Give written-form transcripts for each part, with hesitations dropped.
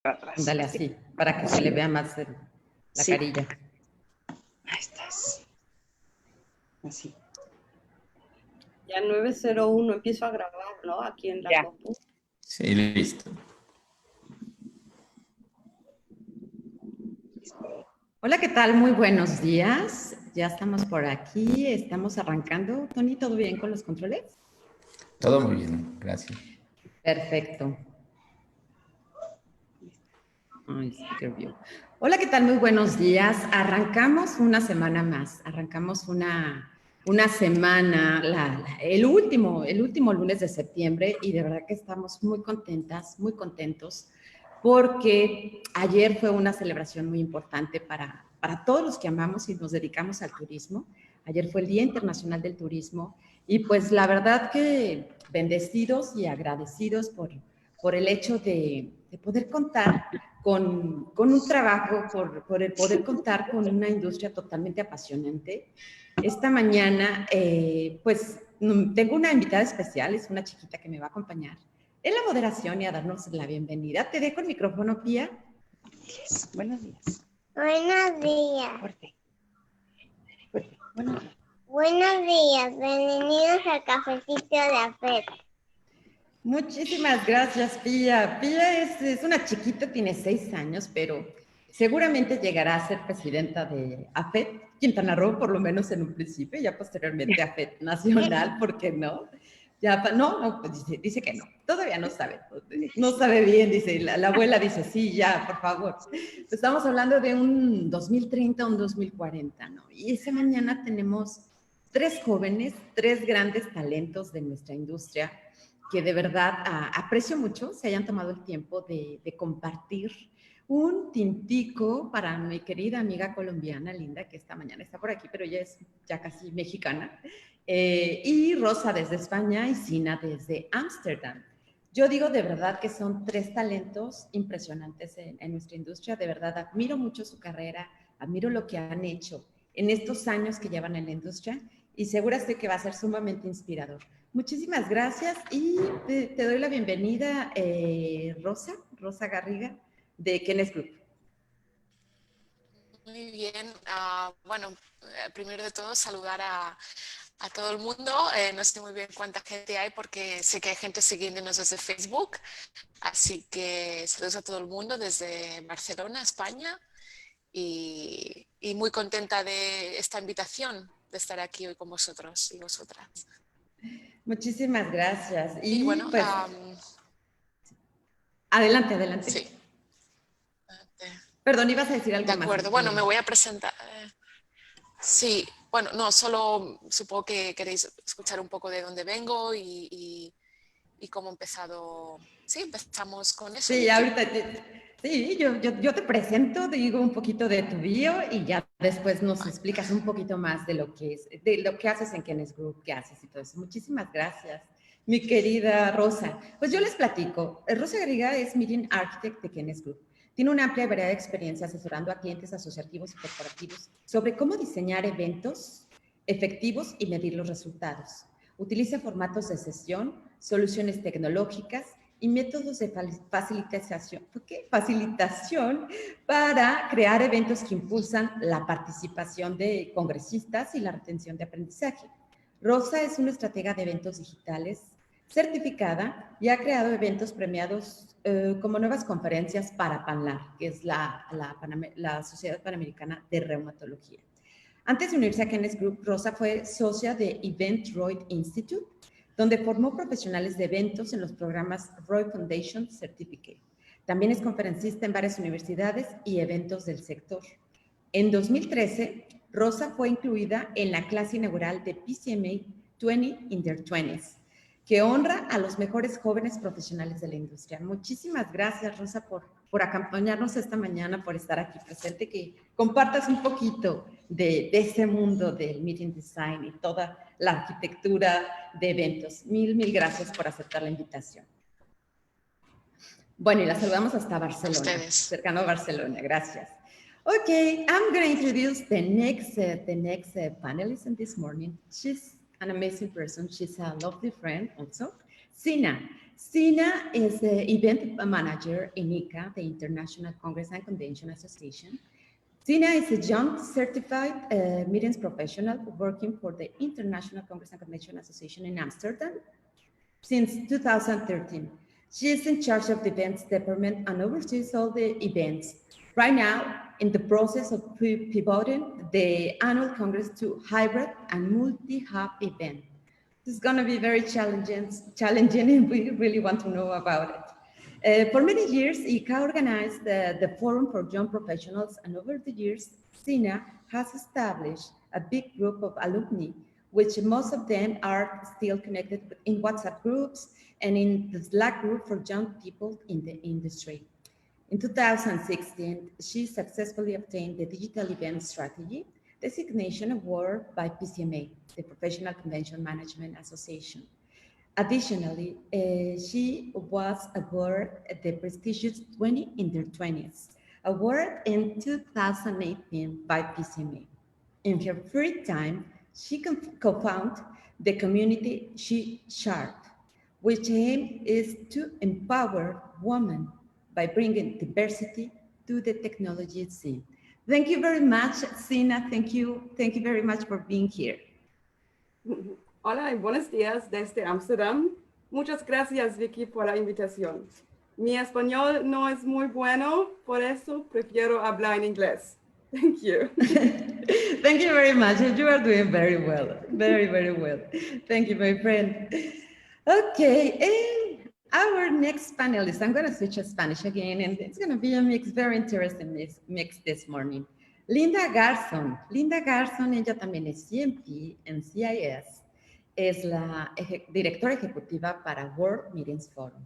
para atrás. Dale así, para que se le vea más la carilla. Ahí estás. Así. Ya 9:01 empiezo a grabar, ¿no? Aquí en la compu. Sí, listo. Hola, ¿qué tal? Muy buenos días. Ya estamos por aquí, estamos arrancando. Tony, ¿todo bien con los controles? Todo muy bien, gracias. Perfecto. Speaker view. Hola, ¿qué tal? Muy buenos días. Arrancamos una semana más. Arrancamos una semana, el último lunes de septiembre, y de verdad que estamos muy contentas, muy contentos, porque ayer fue una celebración muy importante para todos los que amamos y nos dedicamos al turismo. Ayer fue el Día Internacional del Turismo y pues la verdad que bendecidos y agradecidos por el hecho de poder contar con un trabajo, por el poder contar con una industria totalmente apasionante. Esta mañana, pues, tengo una invitada especial, es una chiquita que me va a acompañar en la moderación y a darnos la bienvenida. Te dejo el micrófono, Pía. Yes. Buenos días. Buenos días. Fuerte. Fuerte. Buenos días. Buenos días. Bienvenidos al Cafecito de Afeet. Muchísimas gracias, Pía. Pía es una chiquita, tiene 6 años, pero seguramente llegará a ser presidenta de Afeet Quintana Roo, por lo menos en un principio, ya posteriormente Afeet Nacional, ¿por qué no? Ya, no, pues dice que no, todavía no sabe bien, dice, la abuela dice, sí, ya, por favor. Estamos hablando de un 2030, un 2040, ¿no? Y esa mañana tenemos 3 jóvenes, 3 grandes talentos de nuestra industria, que de verdad aprecio mucho, se hayan tomado el tiempo de compartir un tintico para mi querida amiga colombiana, Linda, que esta mañana está por aquí, pero ella es ya casi mexicana, y Rosa desde España y Sina desde Ámsterdam. Yo digo de verdad que son 3 talentos impresionantes en nuestra industria, de verdad admiro mucho su carrera, admiro lo que han hecho en estos años que llevan en la industria y segura estoy que va a ser sumamente inspirador. Muchísimas gracias y te doy la bienvenida, Rosa Garriga, de Kenes Group. Muy bien. Bueno, primero de todo saludar a todo el mundo. No sé muy bien cuánta gente hay porque sé que hay gente siguiéndonos desde Facebook. Así que saludos a todo el mundo desde Barcelona, España. Y muy contenta de esta invitación, de estar aquí hoy con vosotros y vosotras. Muchísimas gracias. Y bueno, pues, adelante. Sí. Perdón, ibas a decir algo más. De acuerdo, bueno, me voy a presentar. Sí, bueno, no, solo supongo que queréis escuchar un poco de dónde vengo y cómo he empezado. Sí, empezamos con eso. Sí, ahorita, sí, yo te presento, digo un poquito de tu bio y ya después nos explicas un poquito más de lo que haces en Kenes Group, qué haces y todo eso. Muchísimas gracias, mi querida Rosa. Pues yo les platico. Rosa Garriga es Meeting Architect de Kenes Group. Tiene una amplia variedad de experiencia asesorando a clientes asociativos y corporativos sobre cómo diseñar eventos efectivos y medir los resultados. Utiliza formatos de sesión, soluciones tecnológicas y métodos de facilitación para crear eventos que impulsan la participación de congresistas y la retención de aprendizaje. Rosa es una estratega de eventos digitales certificada y ha creado eventos premiados como nuevas conferencias para PANLAR, que es la Sociedad Panamericana de Reumatología. Antes de unirse a Kenes Group, Rosa fue socia de Event Roy Institute, donde formó profesionales de eventos en los programas Roy Foundation Certificate. También es conferencista en varias universidades y eventos del sector. En 2013, Rosa fue incluida en la clase inaugural de PCMA 20 in their 20s, que honra a los mejores jóvenes profesionales de la industria. Muchísimas gracias, Rosa, por acompañarnos esta mañana, por estar aquí presente, que compartas un poquito de ese mundo del meeting design y toda la arquitectura de eventos. Mil gracias por aceptar la invitación. Bueno, y la saludamos hasta Barcelona, cercano a Barcelona. Gracias. Okay, I'm going to introduce the next panelist this morning. She's an amazing person. She's a lovely friend also. Sina Sina is the event manager in ICA, the International Congress and Convention Association. Sina is a young certified meetings professional working for the International Congress and Convention Association in Amsterdam since 2013. She is in charge of the events department and oversees all the events. Right now, in the process of pivoting the annual Congress to hybrid and multi-hub event. This is going to be very challenging, and we really want to know about it. For many years, ICA organized the Forum for Young Professionals, and over the years, SINA has established a big group of alumni, which most of them are still connected in WhatsApp groups and in the Slack group for young people in the industry. In 2016, she successfully obtained the Digital Event Strategy Designation Award by PCMA, the Professional Convention Management Association. Additionally, she was awarded the prestigious 20 in their 20s award in 2018 by PCMA. In her free time, she co-founded the community She Sharp, which aim is to empower women by bringing diversity to the technology scene. Thank you very much, Sina. Thank you very much for being here. Hola y buenos días desde Amsterdam. Muchas gracias, Vicky, por la invitación. Mi español no es muy bueno, por eso prefiero hablar en inglés. Thank you. Thank you very much. You are doing very well. Very, very well. Thank you, my friend. Okay, and our next panelist, I'm going to switch to Spanish again, and it's going to be a mix, very interesting mix this morning. Linda Garson. Linda Garson, ella también es CMP en CIS, es la directora ejecutiva para World Meetings Forum.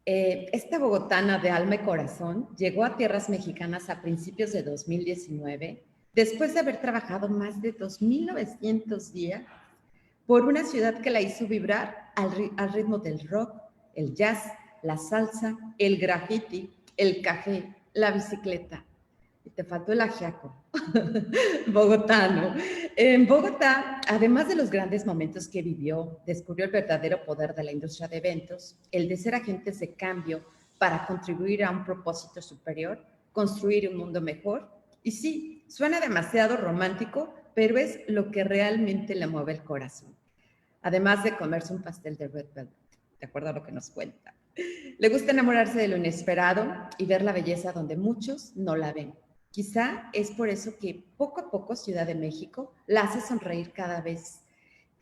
Esta bogotana de alma y corazón llegó a tierras mexicanas a principios de 2019, después de haber trabajado más de 2.900 días por una ciudad que la hizo vibrar al ritmo del rock, el jazz, la salsa, el graffiti, el café, la bicicleta. Y te faltó el ajiaco, bogotano. En Bogotá, además de los grandes momentos que vivió, descubrió el verdadero poder de la industria de eventos, el de ser agentes de cambio para contribuir a un propósito superior, construir un mundo mejor. Y sí, suena demasiado romántico, pero es lo que realmente le mueve el corazón. Además de comerse un pastel de Red Velvet, de acuerdo a lo que nos cuenta. Le gusta enamorarse de lo inesperado y ver la belleza donde muchos no la ven. Quizá es por eso que poco a poco Ciudad de México la hace sonreír cada vez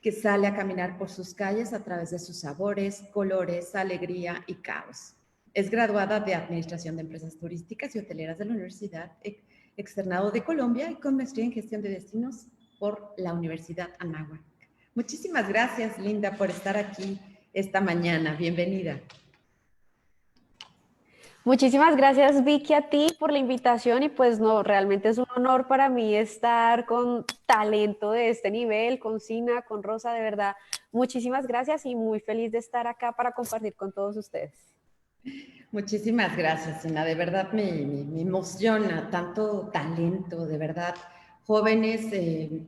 que sale a caminar por sus calles a través de sus sabores, colores, alegría y caos. Es graduada de Administración de Empresas Turísticas y Hoteleras de la Universidad Externado de Colombia y con maestría en Gestión de Destinos por la Universidad Anáhuac. Muchísimas gracias, Linda, por estar aquí esta mañana. Bienvenida. Muchísimas gracias, Vicky, a ti por la invitación y pues no, realmente es un honor para mí estar con talento de este nivel, con Sina, con Rosa, de verdad. Muchísimas gracias y muy feliz de estar acá para compartir con todos ustedes. Muchísimas gracias, Sina. De verdad me emociona tanto talento, de verdad, jóvenes de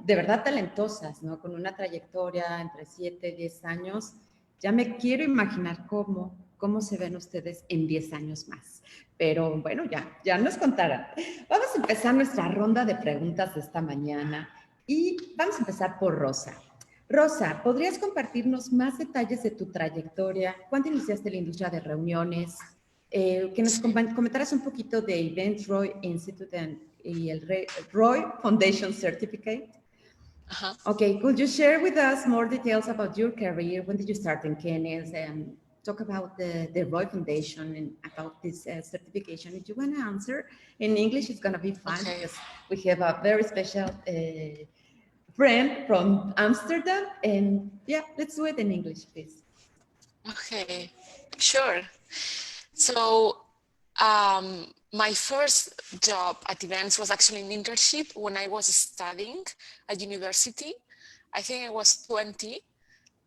verdad talentosas, ¿no? Con una trayectoria entre 7 y 10 años. Ya me quiero imaginar cómo se ven ustedes en 10 años más. Pero bueno, ya nos contarán. Vamos a empezar nuestra ronda de preguntas de esta mañana y vamos a empezar por Rosa. Rosa, ¿podrías compartirnos más detalles de tu trayectoria? ¿Cuándo iniciaste la industria de reuniones? Que nos comentaras un poquito de Event Roy Institute y el Roy Foundation Certificate. Okay, could you share with us more details about your career? When did you start in Kenneth? And talk about the Roy Foundation and about this certification. If you want to answer in English, it's going to be fine because we have a very special friend from Amsterdam. And yeah, let's do it in English, please. Okay, sure. So my first job at events was actually an internship when I was studying at university. I think I was 20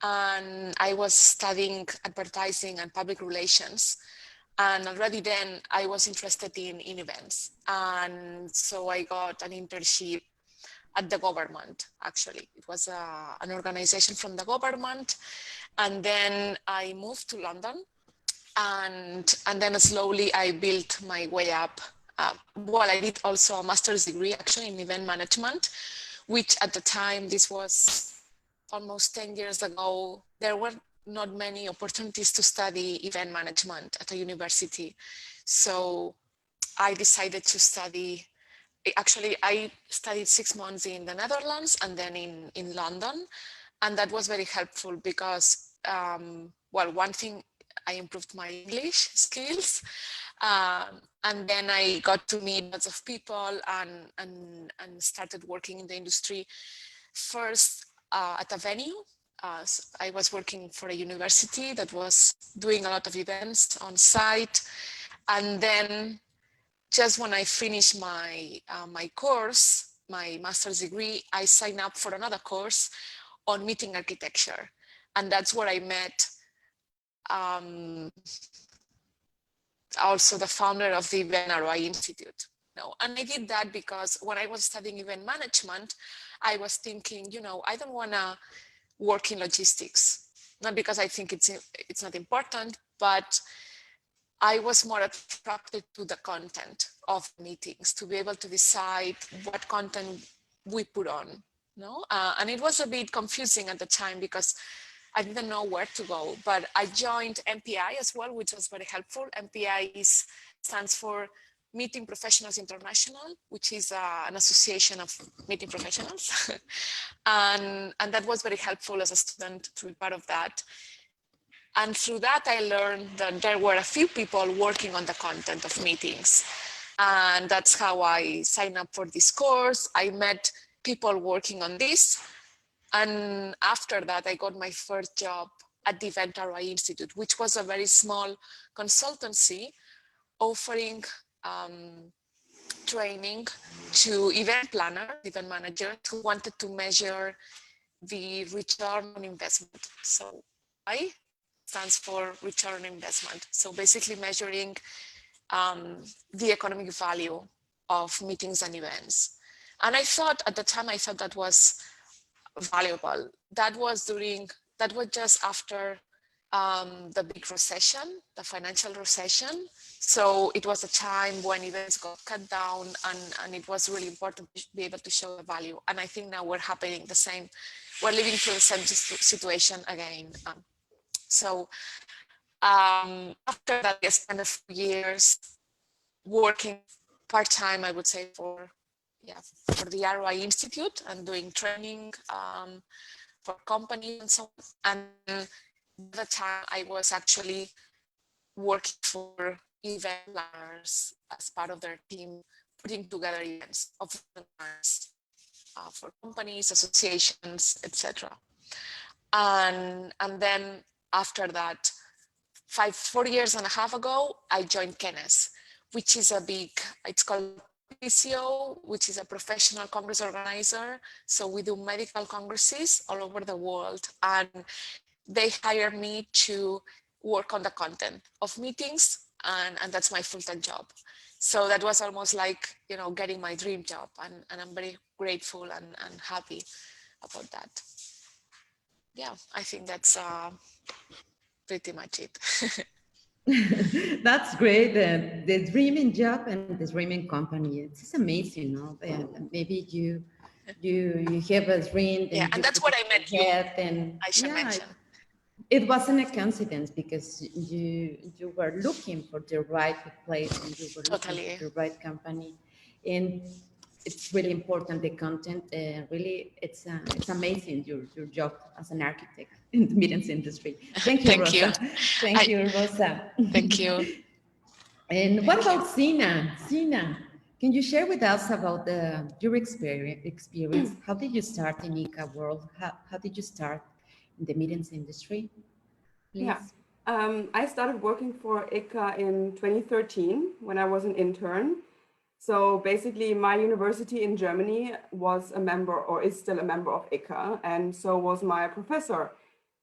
and I was studying advertising and public relations. And already then I was interested in events. And so I got an internship at the government, actually. It was an organization from the government. And then I moved to London, and then slowly I built my way up. Well, I did also a master's degree actually in event management, which at the time, this was almost 10 years ago, there were not many opportunities to study event management at a university. So I decided to study, actually I studied 6 months in the Netherlands and then in London. And that was very helpful because, well, one thing, I improved my English skills. And then I got to meet lots of people and started working in the industry. First at a venue. So I was working for a university that was doing a lot of events on site. And then just when I finished my, my course, my master's degree, I signed up for another course on meeting architecture. And that's where I met also the founder of the Event ROI Institute. No, and I did that because when I was studying event management, I was thinking, you know, I don't want to work in logistics, not because I think it's not important, but I was more attracted to the content of meetings, to be able to decide what content we put on. No, and it was a bit confusing at the time because I didn't know where to go, but I joined MPI as well, which was very helpful. MPI stands for Meeting Professionals International, which is an association of meeting professionals. and that was very helpful as a student to be part of that. And through that, I learned that there were a few people working on the content of meetings. And that's how I signed up for this course. I met people working on this. And after that, I got my first job at the Event ROI Institute, which was a very small consultancy offering training to event planners, event managers who wanted to measure the return on investment. So I stands for return on investment. So basically measuring the economic value of meetings and events. And I thought at the time, I thought that was valuable. That was just after the big recession, the financial recession. So it was a time when events got cut down and it was really important to be able to show the value. And I think now we're happening the same. We're living through the same situation again. So after that, I spent a few years working part-time, I would say, for the ROI Institute and doing training for companies and so on. And at the time, I was actually working for event planners as part of their team, putting together events of for companies, associations, etc. And then after that, 4 years and a half ago, I joined Kenes, which is it's called PCO, which is a professional congress organizer. So we do medical congresses all over the world, and they hire me to work on the content of meetings, and that's my full-time job. So that was almost like, you know, getting my dream job, and I'm very grateful and happy about that. Yeah, I think that's pretty much it. That's great. The dreaming job and the dreaming company, it's amazing, no? Maybe you have a dream, Yeah, and that's what I meant. And I should mention. It wasn't a coincidence because you were looking for the right place and you were looking for the right company, and it's really important, the content. Really, it's amazing your job as an architect in the meetings industry. Thank you, Rosa. Thank you, Rosa. Thank you. And what about Sina? Sina, can you share with us about your experience? How did you start in ICA world? How did you start in the meetings industry? Please. Yeah. I started working for ICA in 2013 when I was an intern. So basically my university in Germany was a member, or is still a member, of ICA, and so was my professor.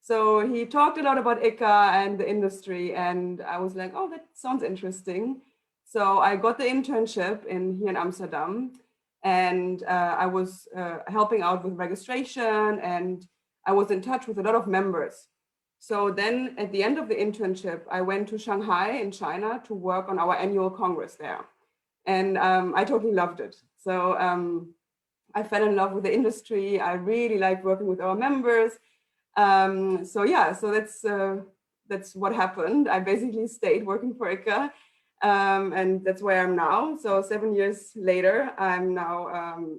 So he talked a lot about ICA and the industry, and I was like, oh, that sounds interesting. So I got the internship here in Amsterdam, and I was helping out with registration, and I was in touch with a lot of members. So then at the end of the internship, I went to Shanghai in China to work on our annual Congress there. And I totally loved it. So I fell in love with the industry. I really liked working with our members. So yeah, so that's what happened. I basically stayed working for ICA, and that's where I'm now. So 7 years later, I'm now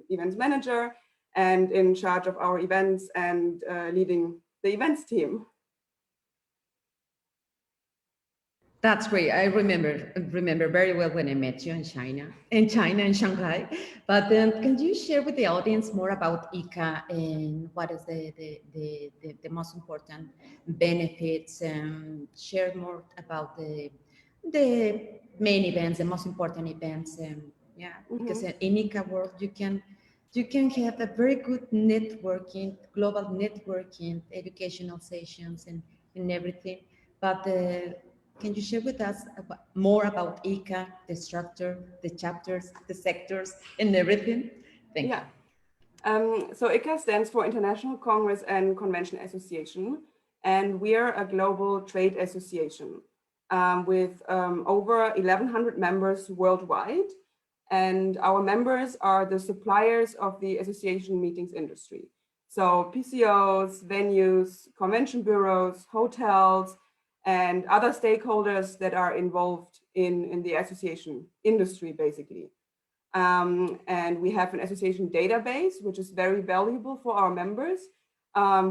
events manager and in charge of our events and leading the events team. That's great. I remember very well when I met you in China, in Shanghai. But can you share with the audience more about ICA and what is the most important benefits? Share more about the main events, the most important events. Yeah, because in ICA world you can have a very good networking, global networking, educational sessions, and everything. But can you share with us more about ICA, the structure, the chapters, the sectors, and everything? Thank you. So ICA stands for International Congress and Convention Association, and we are a global trade association with over 1,100 members worldwide. And our members are the suppliers of the association meetings industry. So PCOs, venues, convention bureaus, hotels, and other stakeholders that are involved in the association industry, basically. And we have an association database, which is very valuable for our members,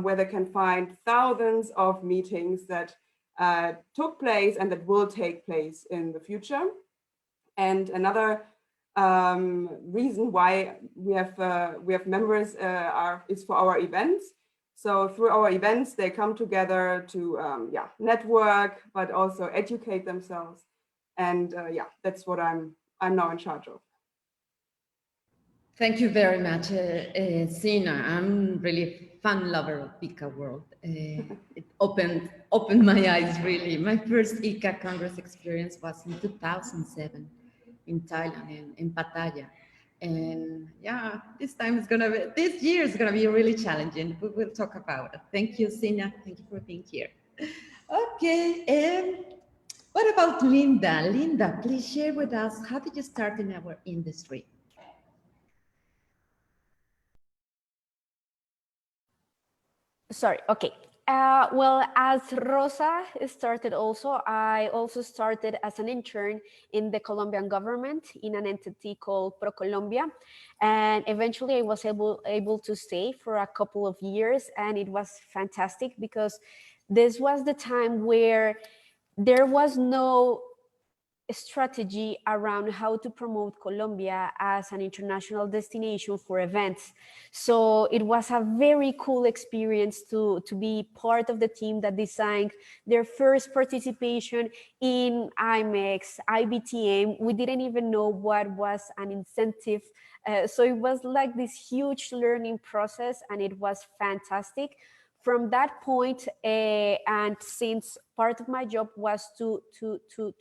where they can find thousands of meetings that took place and that will take place in the future. And another reason why we have members is for our events. So through our events, they come together to network, but also educate themselves. And that's what I'm now in charge of. Thank you very much, Sina. I'm really fan lover of ICA world. It opened my eyes really. My first ICA Congress experience was in 2007 in Thailand, in Pattaya. And yeah, this year is gonna be really challenging. We will talk about it. Thank you, Sina. Thank you for being here. Okay, and what about Linda? Linda, please share with us, how did you start in our industry? Sorry, okay. Well, as Rosa started also, I also started as an intern in the Colombian government in an entity called ProColombia. And eventually I was able to stay for a couple of years, and it was fantastic because this was the time where there was no strategy around how to promote Colombia as an international destination for events. So it was a very cool experience to be part of the team that designed their first participation in IMEX, IBTM. We didn't even know what was an incentive. So it was like this huge learning process, and it was fantastic. From that point, and since part of my job was to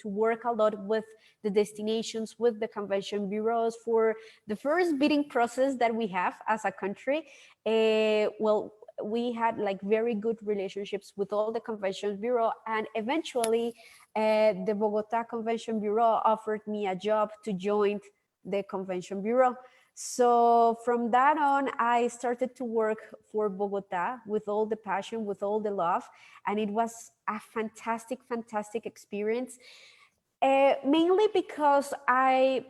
work a lot with the destinations, with the convention bureaus for the first bidding process that we have as a country, well, we had like very good relationships with all the convention bureau, and eventually the Bogota Convention Bureau offered me a job to join the convention bureau. So from that on, I started to work for Bogota with all the passion, with all the love, and it was a fantastic, fantastic experience. Mainly because I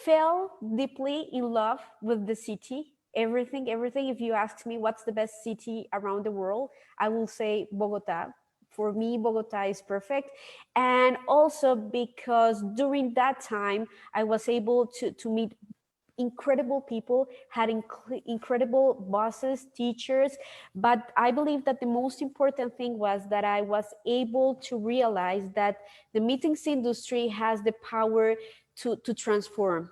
fell deeply in love with the city. Everything. If you ask me what's the best city around the world, I will say Bogota. For me, Bogota is perfect. And also because during that time, I was able to meet incredible people, had incredible bosses, teachers, but I believe that the most important thing was that I was able to realize that the meetings industry has the power to transform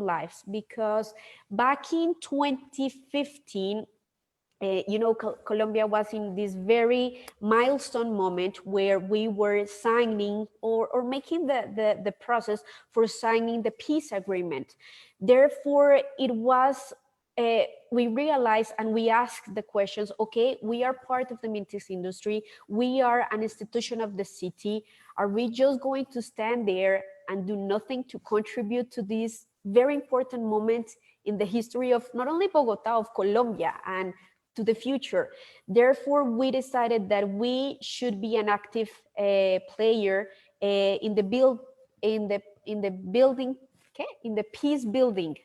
lives. Because back in 2015, Colombia was in this very milestone moment where we were signing or making the process for signing the peace agreement. Therefore, it was we realized and we asked the questions, okay, we are part of the Mintex industry. We are an institution of the city. Are we just going to stand there and do nothing to contribute to this very important moment in the history of not only Bogota, of Colombia, and to the future? Therefore, we decided that we should be an active player in the building, okay, in the peace building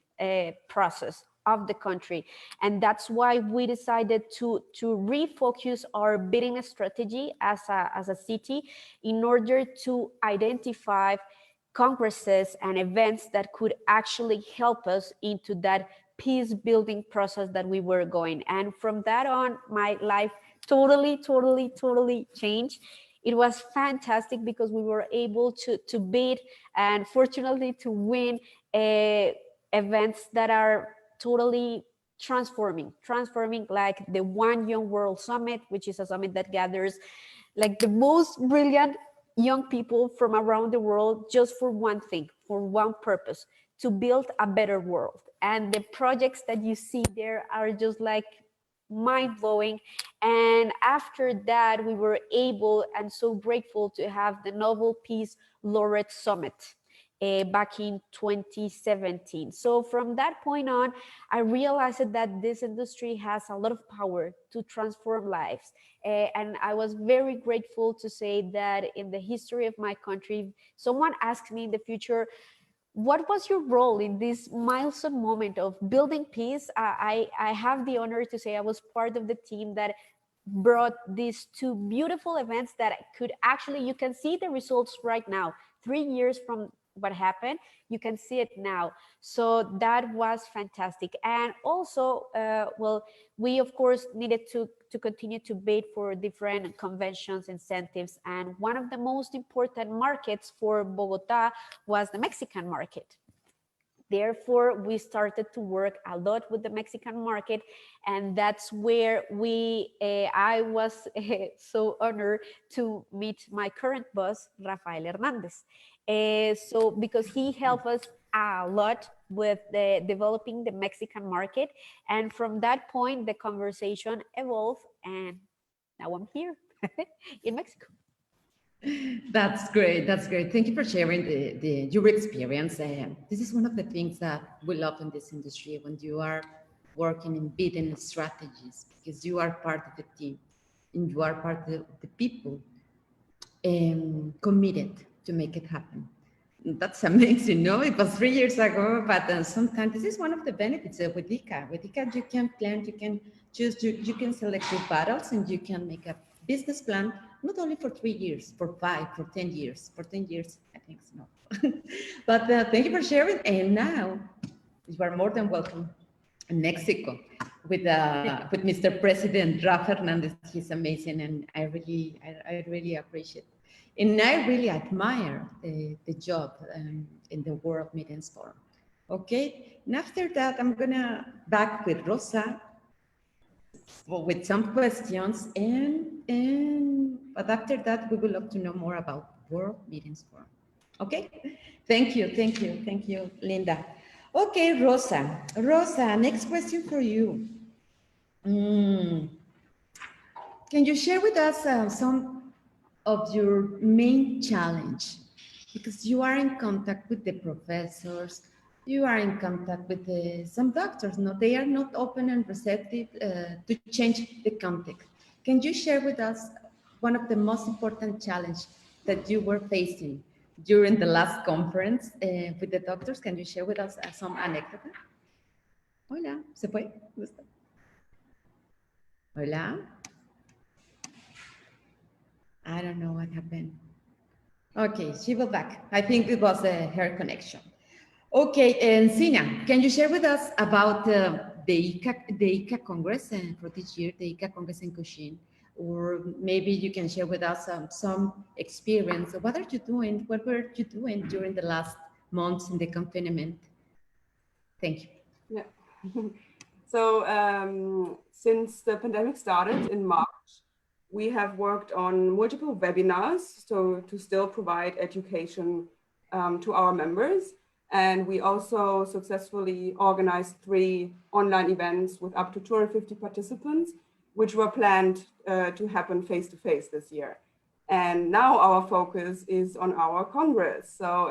process of the country. And that's why we decided to refocus our bidding strategy as a city in order to identify congresses and events that could actually help us into that peace building process that we were going. And from that on, my life totally changed. It was fantastic because we were able to bid and fortunately to win events that are totally transforming, like the One Young World Summit, which is a summit that gathers like the most brilliant young people from around the world just for one thing, for one purpose, to build a better world. And the projects that you see there are just like mind-blowing. And after that, we were able and so grateful to have the Nobel Peace Laureate Summit back in 2017. So from that point on, I realized that this industry has a lot of power to transform lives. And I was very grateful to say that in the history of my country, someone asked me in the future, what was your role in this milestone moment of building peace? I have the honor to say I was part of the team that brought these two beautiful events that could actually, you can see the results right now, 3 years from what happened, you can see it now. So that was fantastic. And also, well, we of course needed to continue to bid for different conventions, incentives. And one of the most important markets for Bogota was the Mexican market. Therefore, we started to work a lot with the Mexican market, and that's where I was so honored to meet my current boss, Rafael Hernandez. So because he helped us a lot with developing the Mexican market, and from that point, the conversation evolved, and now I'm here in Mexico. That's great. That's great. Thank you for sharing your experience. This is one of the things that we love in this industry when you are working in bidding strategies, because you are part of the team and you are part of the people committed to make it happen. That's amazing. No, it was 3 years ago, but sometimes this is one of the benefits with ICA. With ICA, you can plan, you can choose, you can select your battles, and you can make a business plan, not only for 3 years, for 5, for 10 years. For 10 years, I think so. But thank you for sharing. And now you are more than welcome in Mexico with Mr. President Rafa Hernandez. He's amazing, and I really appreciate it. And I really admire the job in the World Meetings Forum. Okay, and after that, I'm gonna back with Rosa with some questions, but after that, we would love to know more about World Meetings Forum. Okay, thank you, Linda. Okay, Rosa, next question for you. Can you share with us some of your main challenge? Because you are in contact with the professors, you are in contact with some doctors. No, they are not open and receptive to change the context. Can you share with us one of the most important challenges that you were facing during the last conference with the doctors? Can you share with us some anecdote? Hola, ¿se fue? Hola. I don't know what happened. Okay, she will back. I think it was her connection. Okay, and Sina, can you share with us about the ICA Congress for this year, the ICA Congress in Cochin? Or maybe you can share with us some experience. What are you doing? What were you doing during the last months in the confinement? Thank you. Yeah. So since the pandemic started in March, we have worked on multiple webinars to still provide education to our members. And we also successfully organized 3 online events with up to 250 participants, which were planned to happen face-to-face this year. And now our focus is on our Congress. So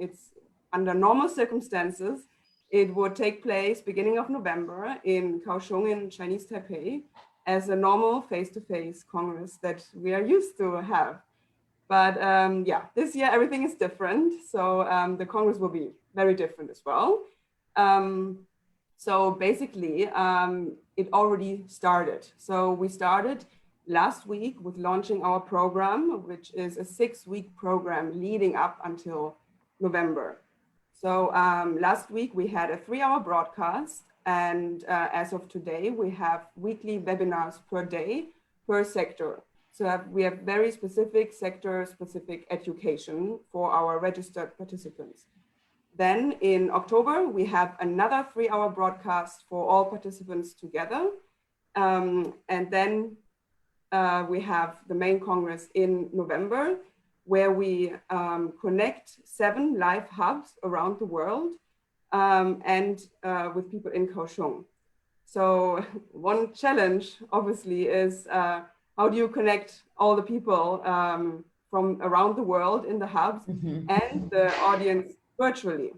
it's under normal circumstances, it would take place beginning of November in Kaohsiung in Chinese Taipei as a normal face-to-face Congress that we are used to have. But yeah, this year everything is different. So the Congress will be very different as well. So basically, it already started. So we started last week with launching our program, which is a 6-week program leading up until November. So last week we had a 3-hour broadcast, and as of today, we have weekly webinars per day, per sector. So we have very specific sector-specific education for our registered participants. Then in October, we have another 3-hour broadcast for all participants together. And then we have the main Congress in November, where we connect 7 live hubs around the world and with people in Kaohsiung. So one challenge, obviously, is how do you connect all the people from around the world in the hubs and the audience virtually?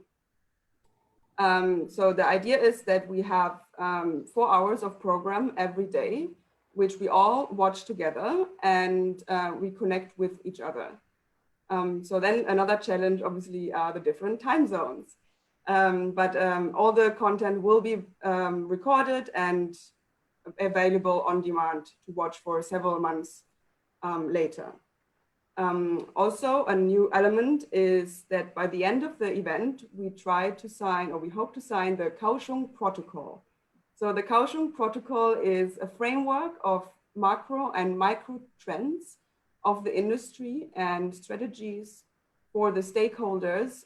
So the idea is that we have 4 hours of program every day, which we all watch together and we connect with each other. So then another challenge, obviously, are the different time zones. But all the content will be recorded and available on demand to watch for several months later. Also, a new element is that by the end of the event, we try to sign, or we hope to sign, the Kaohsiung Protocol. So the Kaohsiung Protocol is a framework of macro and micro trends of the industry and strategies for the stakeholders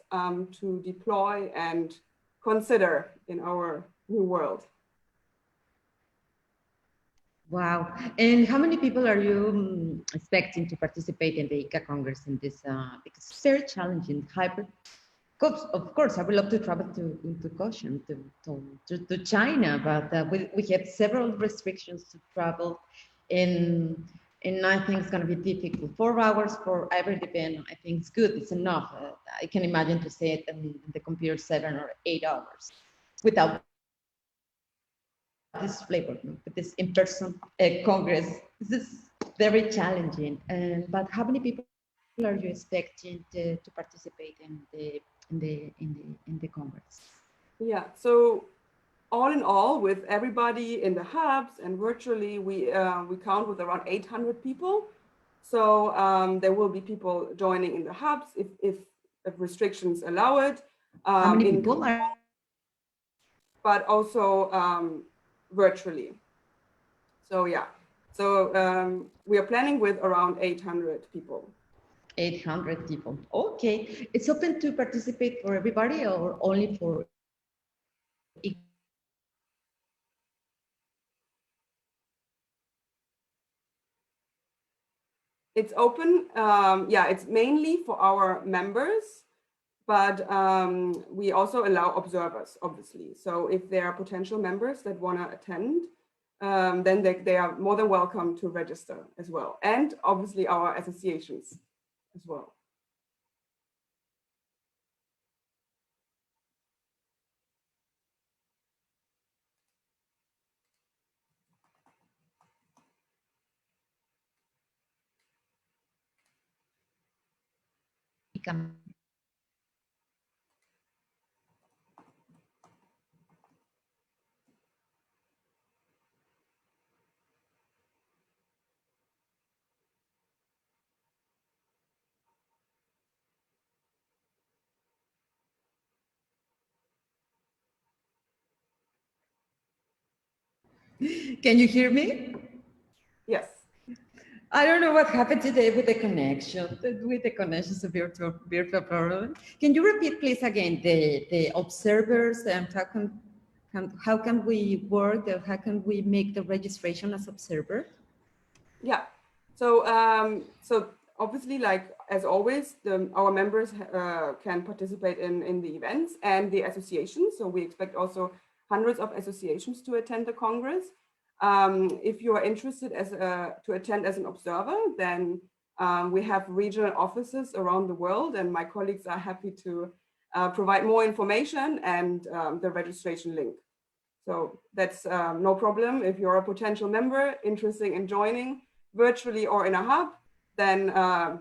to deploy and consider in our new world. Wow. And how many people are you expecting to participate in the ICA Congress in this? Because it's very challenging, hybrid. Of course, I would love to travel to Kaohsiung, to China, but we have several restrictions to travel, and I think it's going to be difficult. 4 hours for every event, I think it's good. It's enough. I can imagine to say it in the computer 7 or 8 hours without this flavor, with this in-person Congress. This is very challenging. But how many people are you expecting to participate in the Congress? Yeah, so all in all, with everybody in the hubs and virtually, we count with around 800 people. So there will be people joining in the hubs if restrictions allow it. How many people are? But also virtually. So yeah, so we are planning with around 800 people. 800 people. Okay, it's open to participate for everybody or only for? It's open. Yeah, it's mainly for our members, but we also allow observers, obviously. So if there are potential members that want to attend, then they are more than welcome to register as well. And obviously our associations as well. Can you hear me? Yes. I don't know what happened today with the connection, so virtual problem. Can you repeat, please, again, the observers and how can we work, how can we make the registration as observer? Yeah. So so obviously, like as always, our members can participate in the events and the associations. So we expect also hundreds of associations to attend the Congress. If you are interested to attend as an observer, then we have regional offices around the world, and my colleagues are happy to provide more information and the registration link. So that's no problem. If you're a potential member interested in joining virtually or in a hub, then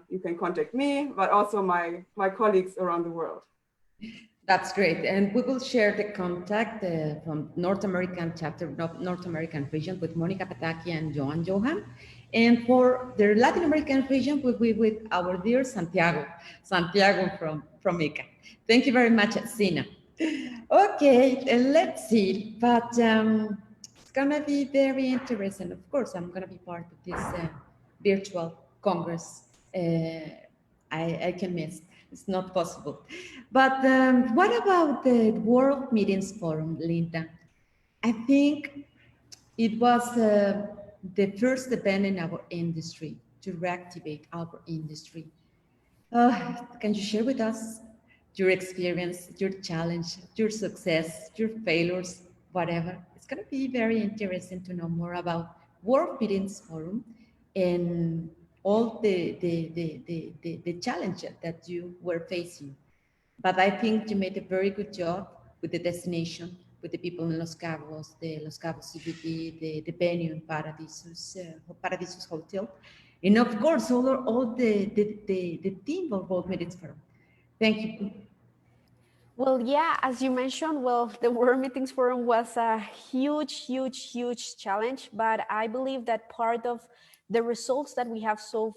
you can contact me, but also my colleagues around the world. That's great. And we will share the contact from North American chapter, North American region with Monica Pataki and Johan. And for the Latin American region, we'll be with our dear Santiago from ICA. Thank you very much, Sina. Okay, let's see. But it's gonna be very interesting. Of course, I'm gonna be part of this virtual Congress. I can miss. It's not possible. But what about the World Meetings Forum, Linda? I think it was the first event in our industry to reactivate our industry. Can you share with us your experience, your challenge, your success, your failures, whatever? It's going to be very interesting to know more about World Meetings Forum and all the challenges that you were facing. But I think you made a very good job with the destination, with the people in Los Cabos, the Los Cabos CBD, the venue in Paradisus Hotel. And of course, all the team of World Meetings Forum. Thank you. Well, yeah, as you mentioned, well, the World Meetings Forum was a huge challenge, but I believe that part of the results that we have so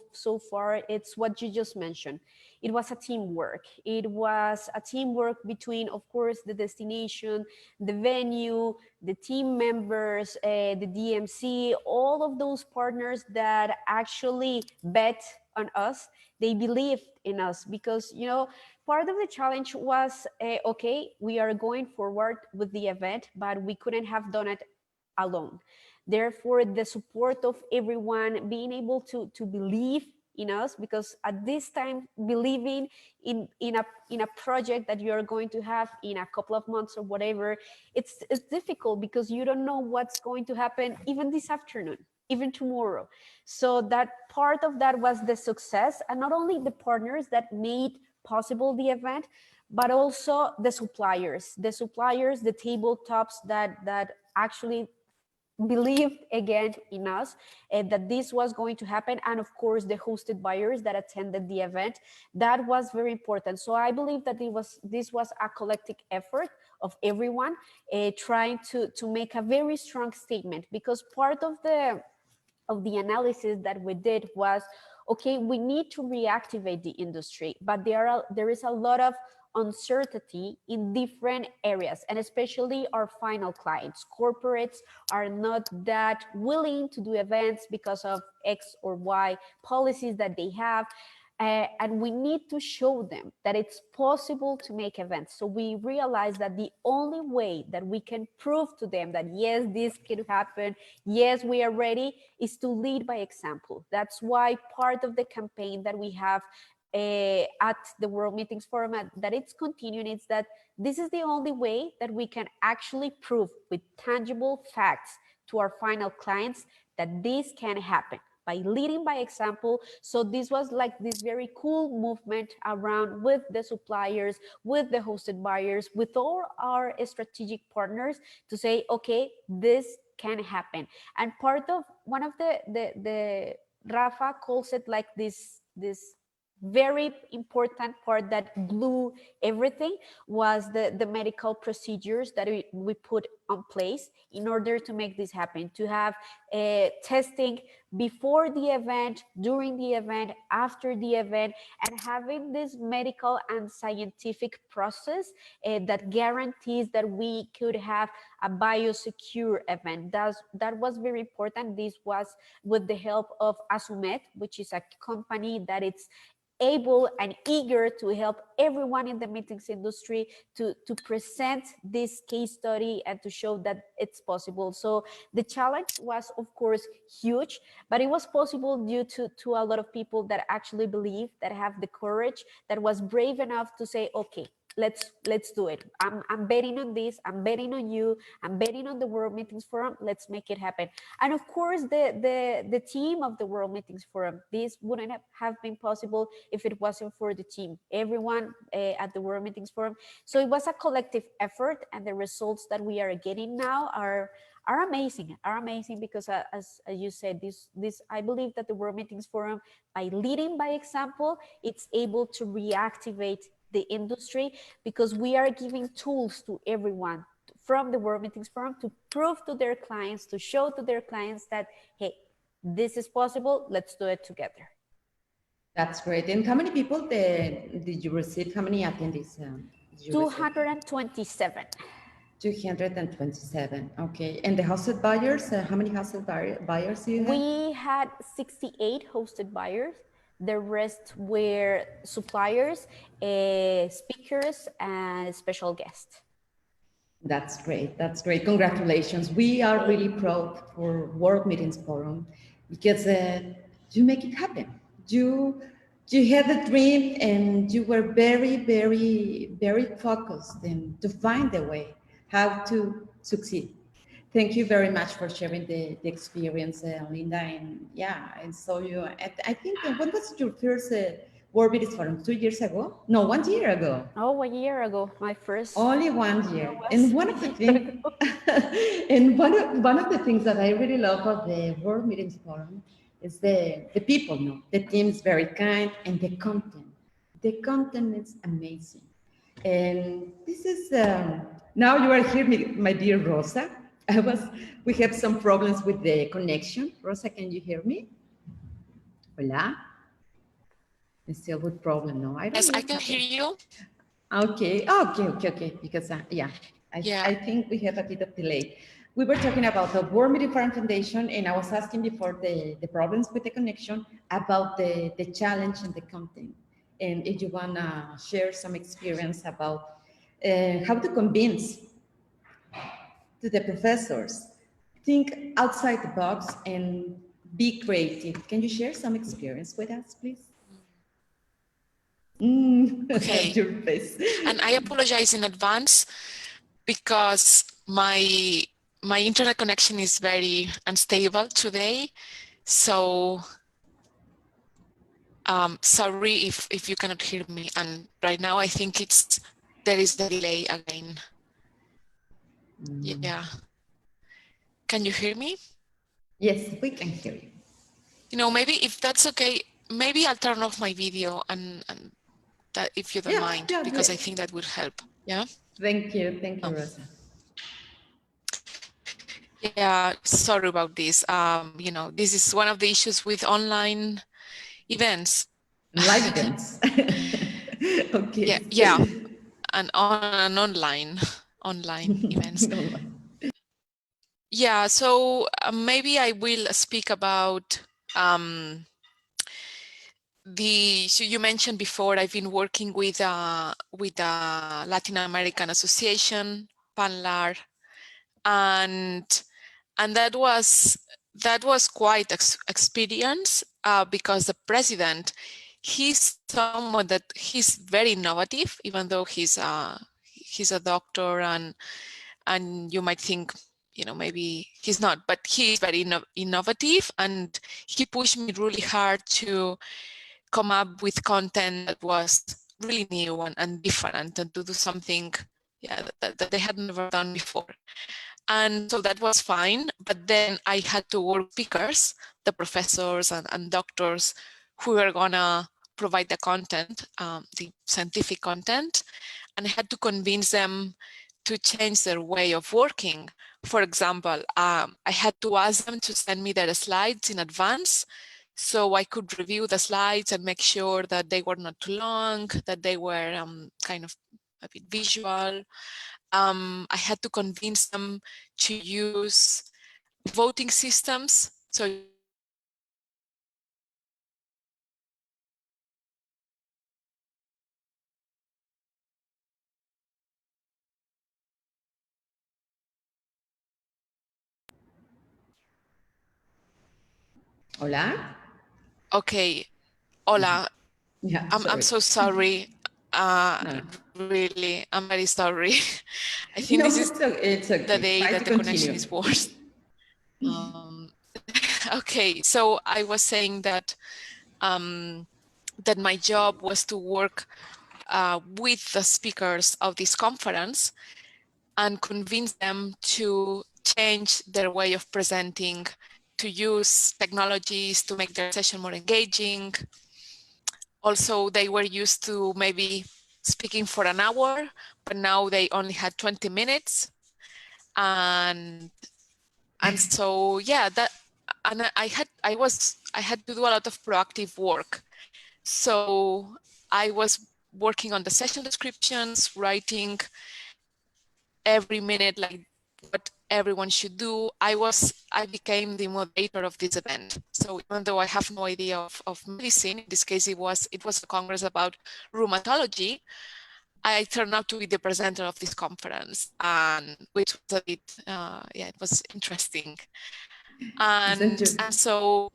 far, it's what you just mentioned. It was a teamwork. It was a teamwork between, of course, the destination, the venue, the team members, the DMC, all of those partners that actually bet on us. They believed in us because, you know, part of the challenge was, okay, we are going forward with the event, but we couldn't have done it alone. Therefore, the support of everyone, being able to believe in us, because at this time, believing in a project that you're going to have in a couple of months or whatever, it's difficult because you don't know what's going to happen even this afternoon, even tomorrow. So that part of that was the success, and not only the partners that made possible the event, but also the suppliers, the tabletops that actually believed again in us and that this was going to happen, and of course the hosted buyers that attended the event. That was very important. So I believe that this was a collective effort of everyone trying to make a very strong statement, because part of the analysis that we did was, okay, we need to reactivate the industry, but there is a lot of uncertainty in different areas, and especially our final clients. Corporates are not that willing to do events because of X or Y policies that they have. And we need to show them that it's possible to make events. So we realized that the only way that we can prove to them that yes, this can happen, yes, we are ready, is to lead by example. That's why part of the campaign that we have at the World Meetings Forum, that it's continuing, is that this is the only way that we can actually prove with tangible facts to our final clients that this can happen, by leading by example. So this was like this very cool movement around with the suppliers, with the hosted buyers, with all our strategic partners to say, okay, this can happen. And part of one of the Rafa calls it like this very important part that blew everything was the medical procedures that we put on place in order to make this happen, to have testing before the event, during the event, after the event, and having this medical and scientific process that guarantees that we could have a biosecure event. That was very important. This was with the help of Asumet, which is a company that it's able and eager to help everyone in the meetings industry to present this case study and to show that it's possible. So the challenge was, of course, huge, but it was possible due to a lot of people that actually believe, that have the courage, that was brave enough to say, okay, let's do it. I'm betting on this. I'm betting on you. I'm betting on the World Meetings Forum. Let's make it happen. And of course, the team of the World Meetings Forum, this wouldn't have been possible if it wasn't for the team, everyone at the World Meetings Forum. So it was a collective effort, and the results that we are getting now are amazing, because as you said, this I believe that the World Meetings Forum, by leading by example, it's able to reactivate the industry, because we are giving tools to everyone from the World Meetings Forum to prove to their clients, to show to their clients that, hey, this is possible, let's do it together. That's great. And how many people did you receive? How many attendees? 227. 227. Okay. And the hosted buyers, how many hosted buyers do you have? We had 68 hosted buyers. The rest were suppliers, speakers, and special guests. That's great. That's great. Congratulations. We are really proud for World Meetings Forum, because you make it happen. You had a dream, and you were very, very, very focused and to find a way how to succeed. Thank you very much for sharing the experience, Linda. And yeah, I saw you. I think, when was your first World Meetings Forum? 2 years ago? No, 1 year ago. Oh, 1 year ago, my first. Only 1 year. And one of the things, and one of the things that I really love of the World Meetings Forum is the people. No, the team is very kind, and the content. The content is amazing. And this is now you are here, my dear Rosa. We have some problems with the connection. Rosa, can you hear me? Hola. It's still with problem. No, I don't. Yes, I can hear you. Okay. Okay. Because I think we have a bit of delay. We were talking about the World Meeting Forum Foundation, and I was asking before the problems with the connection about the challenge and the content. And if you wanna share some experience about how to convince to the professors, think outside the box and be creative. Can you share some experience with us, please? Okay. Your face. And I apologize in advance because my internet connection is very unstable today. So sorry if you cannot hear me. And right now I think there is the delay again. Yeah. Can you hear me? Yes, we can hear you. You know, maybe if that's okay, maybe I'll turn off my video and that, if you don't mind, because I think that would help. Yeah. Thank you, Rosa. Yeah, sorry about this. You know, this is one of the issues with online events. Live events. Okay. Yeah, and online events. Yeah, so maybe I will speak about so you mentioned before, I've been working with a Latin American association, PANLAR, and that was quite experience because the president, he's someone that he's very innovative, even though he's a doctor, and you might think, you know, maybe he's not, but he's very innovative, and he pushed me really hard to come up with content that was really new and different, and to do something that they had never done before. And so that was fine, but then I had to work speakers, the professors and doctors who were gonna provide the content, the scientific content, and I had to convince them to change their way of working. For example, I had to ask them to send me their slides in advance, so I could review the slides and make sure that they were not too long, that they were kind of a bit visual. I had to convince them to use voting systems. So Hola? Okay, hola. Yeah, I'm sorry. so sorry. No, Really, I'm very sorry. I think no, this is it's the okay. day Try that to the connection continue. is worse. Okay, so I was saying that that my job was to work with the speakers of this conference and convince them to change their way of presenting, to use technologies to make their session more engaging. Also, they were used to maybe speaking for an hour, but now they only had 20 minutes. And so, yeah, that, and I had to do a lot of proactive work. So I was working on the session descriptions, writing every minute, like what everyone should do. I became the moderator of this event. So even though I have no idea of medicine, in this case it was a congress about rheumatology, I turned out to be the presenter of this conference, and which was a bit, yeah, it was interesting. And so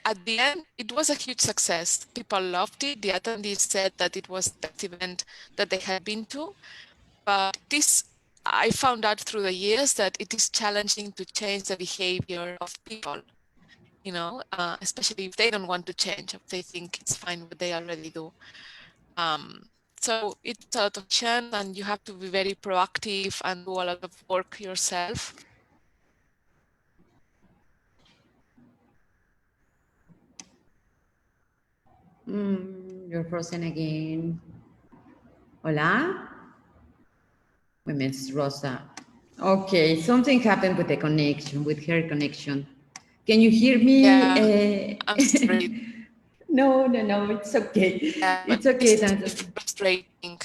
at the end, it was a huge success. People loved it. The attendees said that it was the best event that they had been to. But I found out through the years that it is challenging to change the behavior of people, especially if they don't want to change, if they think it's fine what they already do. So it's a lot of change, and you have to be very proactive and do a lot of work yourself. You're frozen again. Hola? We missed Rosa. Okay, something happened with the connection, with her connection. Can you hear me? Yeah, I'm sorry. No, it's okay. Yeah, It's but okay. this is frustrating.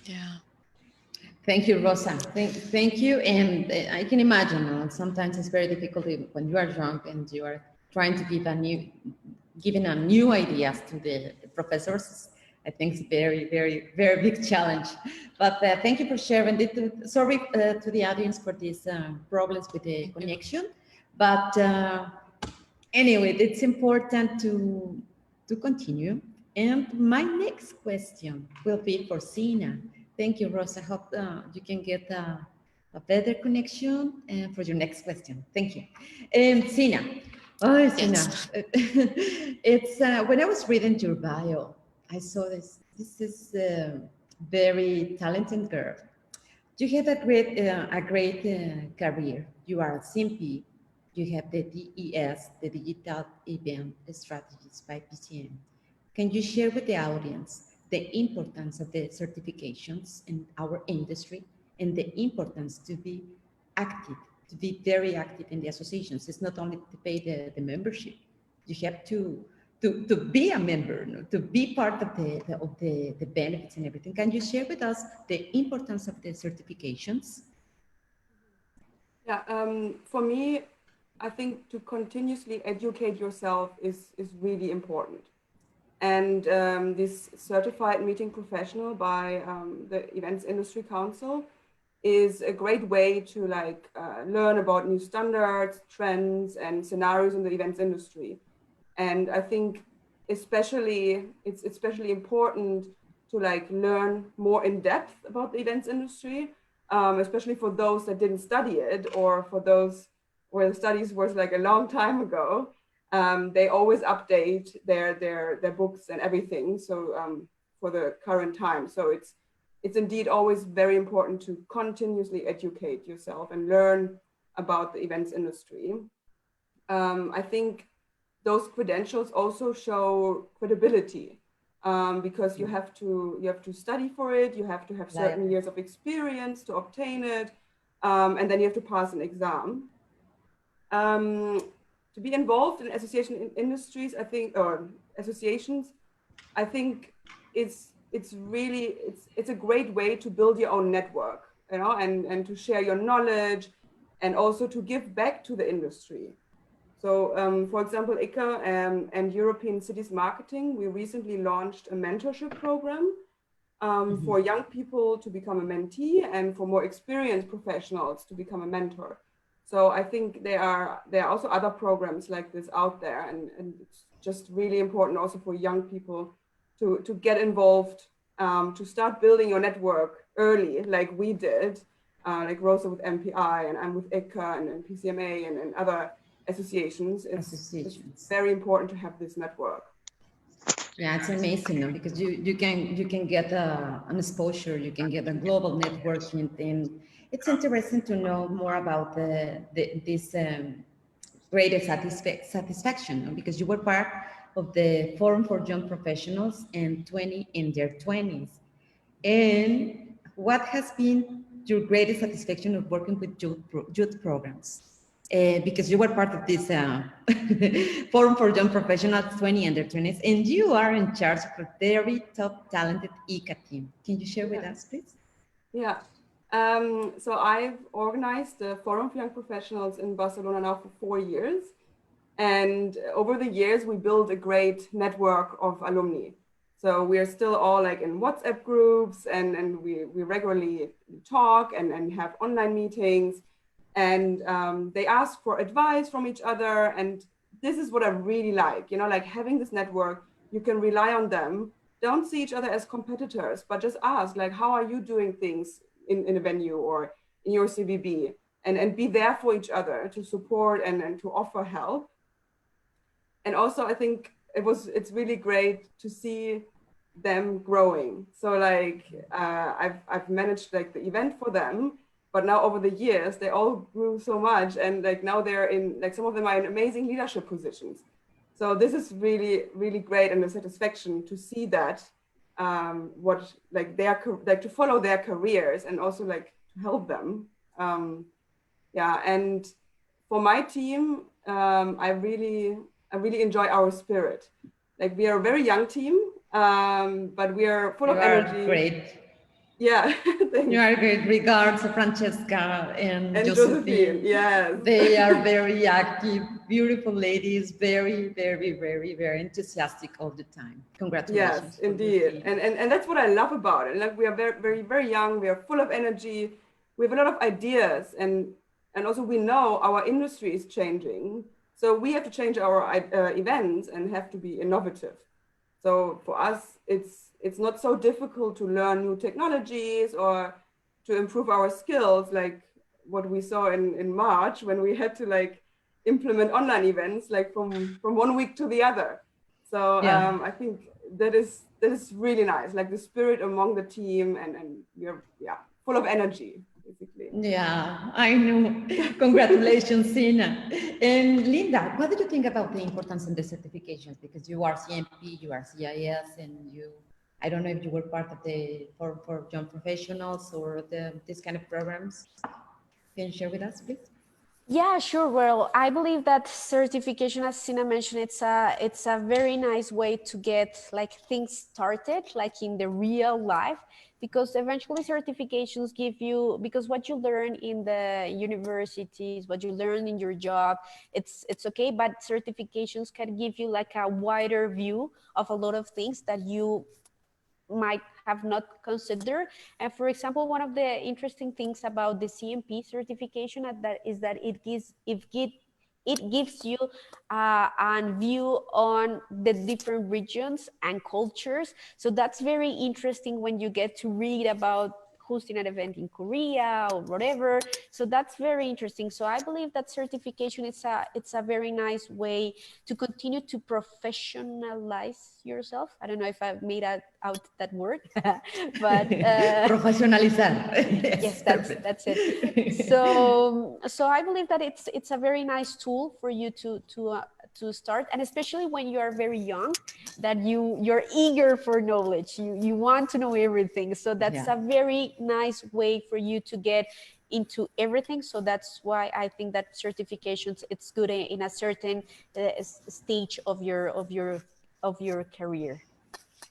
Yeah. Thank you, Rosa. Thank you. And I can imagine sometimes it's very difficult when you are young and you are trying to giving a new ideas to the professors. I think it's very, very, very big challenge. But thank you for sharing it. Sorry to the audience for these problems with the connection. But anyway, it's important to continue. And my next question will be for Sina. Thank you, Rosa. I hope you can get a better connection for your next question. Thank you. Sina. Oh, Sina. Yes. It's when I was reading your bio, I saw this. This is a very talented girl. You have a great career. You are a CMP. You have the DES, the Digital Event Strategies by PCM. Can you share with the audience the importance of the certifications in our industry and the importance to be active, to be very active in the associations? It's not only to pay the membership. You have to be a member, to be part of the benefits and everything. Can you share with us the importance of the certifications? Yeah, for me, I think to continuously educate yourself is really important. And this certified meeting professional by the Events Industry Council is a great way to learn about new standards, trends, and scenarios in the events industry. And I think it's especially important to learn more in depth about the events industry, especially for those that didn't study it, or for those where the studies was a long time ago. They always update their books and everything, so for the current time. So it's indeed always very important to continuously educate yourself and learn about the events industry. I think those credentials also show credibility, because you have to study for it. You have to have certain years of experience to obtain it, and then you have to pass an exam. To be involved in association in industries, I think, or associations, I think it's really a great way to build your own network, and to share your knowledge, and also to give back to the industry. So, for example, ICA and European Cities Marketing, we recently launched a mentorship program for young people to become a mentee, and for more experienced professionals to become a mentor. So I think there are also other programs like this out there, and it's just really important also for young people to get involved, to start building your network early, like we did, like Rosa with MPI, and I'm with ICA and PCMA and other associations. It's very important to have this network. Yeah, it's amazing, no? Because you can get an exposure, you can get a global networking, and it's interesting to know more about this greater satisfaction, no? Because you were part of the Forum for Young Professionals and 20 in their 20s. And what has been your greatest satisfaction of working with youth programs? Because you were part of this Forum for Young Professionals 20 under 20s, and you are in charge of a very top talented ICA team. Can you share with us, please? Yeah. So I've organized the Forum for Young Professionals in Barcelona now for 4 years. And over the years, we built a great network of alumni. So we are still all like in WhatsApp groups, and we regularly talk and have online meetings. And they ask for advice from each other. And this is what I really like, you know, like having this network, you can rely on them. Don't see each other as competitors, but just ask, like, how are you doing things in a venue or in your CVB? And be there for each other to support and to offer help. And also, I think it's really great to see them growing. So like I've managed like the event for them, but now over the years they all grew so much, and like now they're in, like, some of them are in amazing leadership positions. So this is really, really great, and a satisfaction to see that what like to follow their careers and also like to help them. Yeah, and for my team, I really enjoy our spirit. Like, we are a very young team, but we are full of energy. Great. Yeah. You are great. Regards, Francesca and Josephine. Yes. They are very active, beautiful ladies, very, very, very, very enthusiastic all the time. Congratulations. Yes, indeed. And that's what I love about it. Like, we are very, very, very young. We are full of energy. We have a lot of ideas, and also we know our industry is changing. So we have to change our events and have to be innovative. So for us, it's not so difficult to learn new technologies or to improve our skills, like what we saw in March when we had to like implement online events like from 1 week to the other. So yeah. I think that is really nice, like the spirit among the team, and we're full of energy. Basically. Yeah, I know. Congratulations, Sina. And Linda, what do you think about the importance of the certifications? Because you are CMP, you are CIS, and I don't know if you were part of the for young professionals or this kind of programs. Can you share with us, please? Yeah, sure. Well, I believe that certification, as Sina mentioned, it's a very nice way to get like things started, like in the real life, because eventually certifications give you, because what you learn in the universities, what you learn in your job, it's okay, but certifications can give you like a wider view of a lot of things that you might have not considered. And for example, one of the interesting things about the CMP certification is that it gives you a view on the different regions and cultures. So that's very interesting when you get to read about hosting an event in Korea or whatever. So that's very interesting. So I believe that certification it's a very nice way to continue to professionalize yourself. I don't know if I've made out that word, but professionalizar. Yes, that's it. So I believe that it's a very nice tool for you to start, and especially when you are very young, that you're eager for knowledge, you want to know everything. So that's a very nice way for you to get into everything. So that's why I think that certifications, it's good in a certain stage of your career.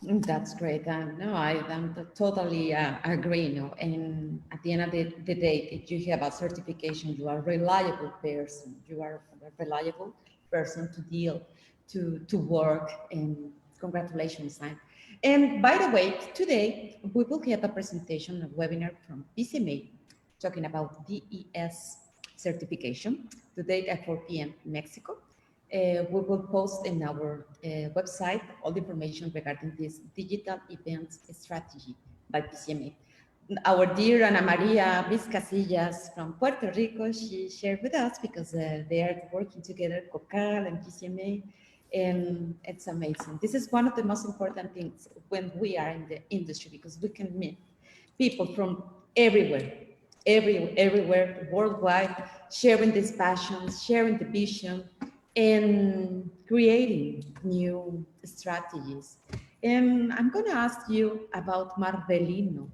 That's great. No, I'm totally agree. No, and at the end of the day, if you have a certification, you are a reliable person. You are a reliable person to deal, to work. And congratulations, Sam. And by the way, today we will have a presentation, a webinar from PCMA, talking about DES certification, to date at 4 p.m. in Mexico. We will post in our website all the information regarding this digital events strategy by PCMA. Our dear Ana Maria Vizcasillas from Puerto Rico, she shared with us because they are working together, COCAL and PCMA, and it's amazing. This is one of the most important things when we are in the industry, because we can meet people from everywhere, everywhere, worldwide, sharing these passions, sharing the vision, and creating new strategies. And I'm going to ask you about Marvelino.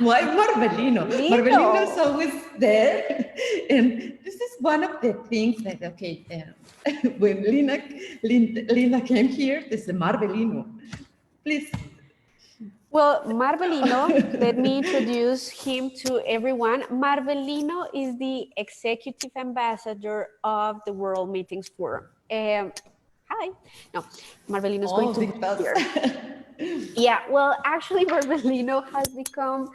Why Marvelino? Marvelino is always there. And this is one of the things that, okay, when Lina came here, this is Marvelino. Please. Well, Marvelino, let me introduce him to everyone. Marvelino is the executive ambassador of the World Meetings Forum. Hi. No, Marvelino is going to be here. Yeah, well, actually, Marvelino has become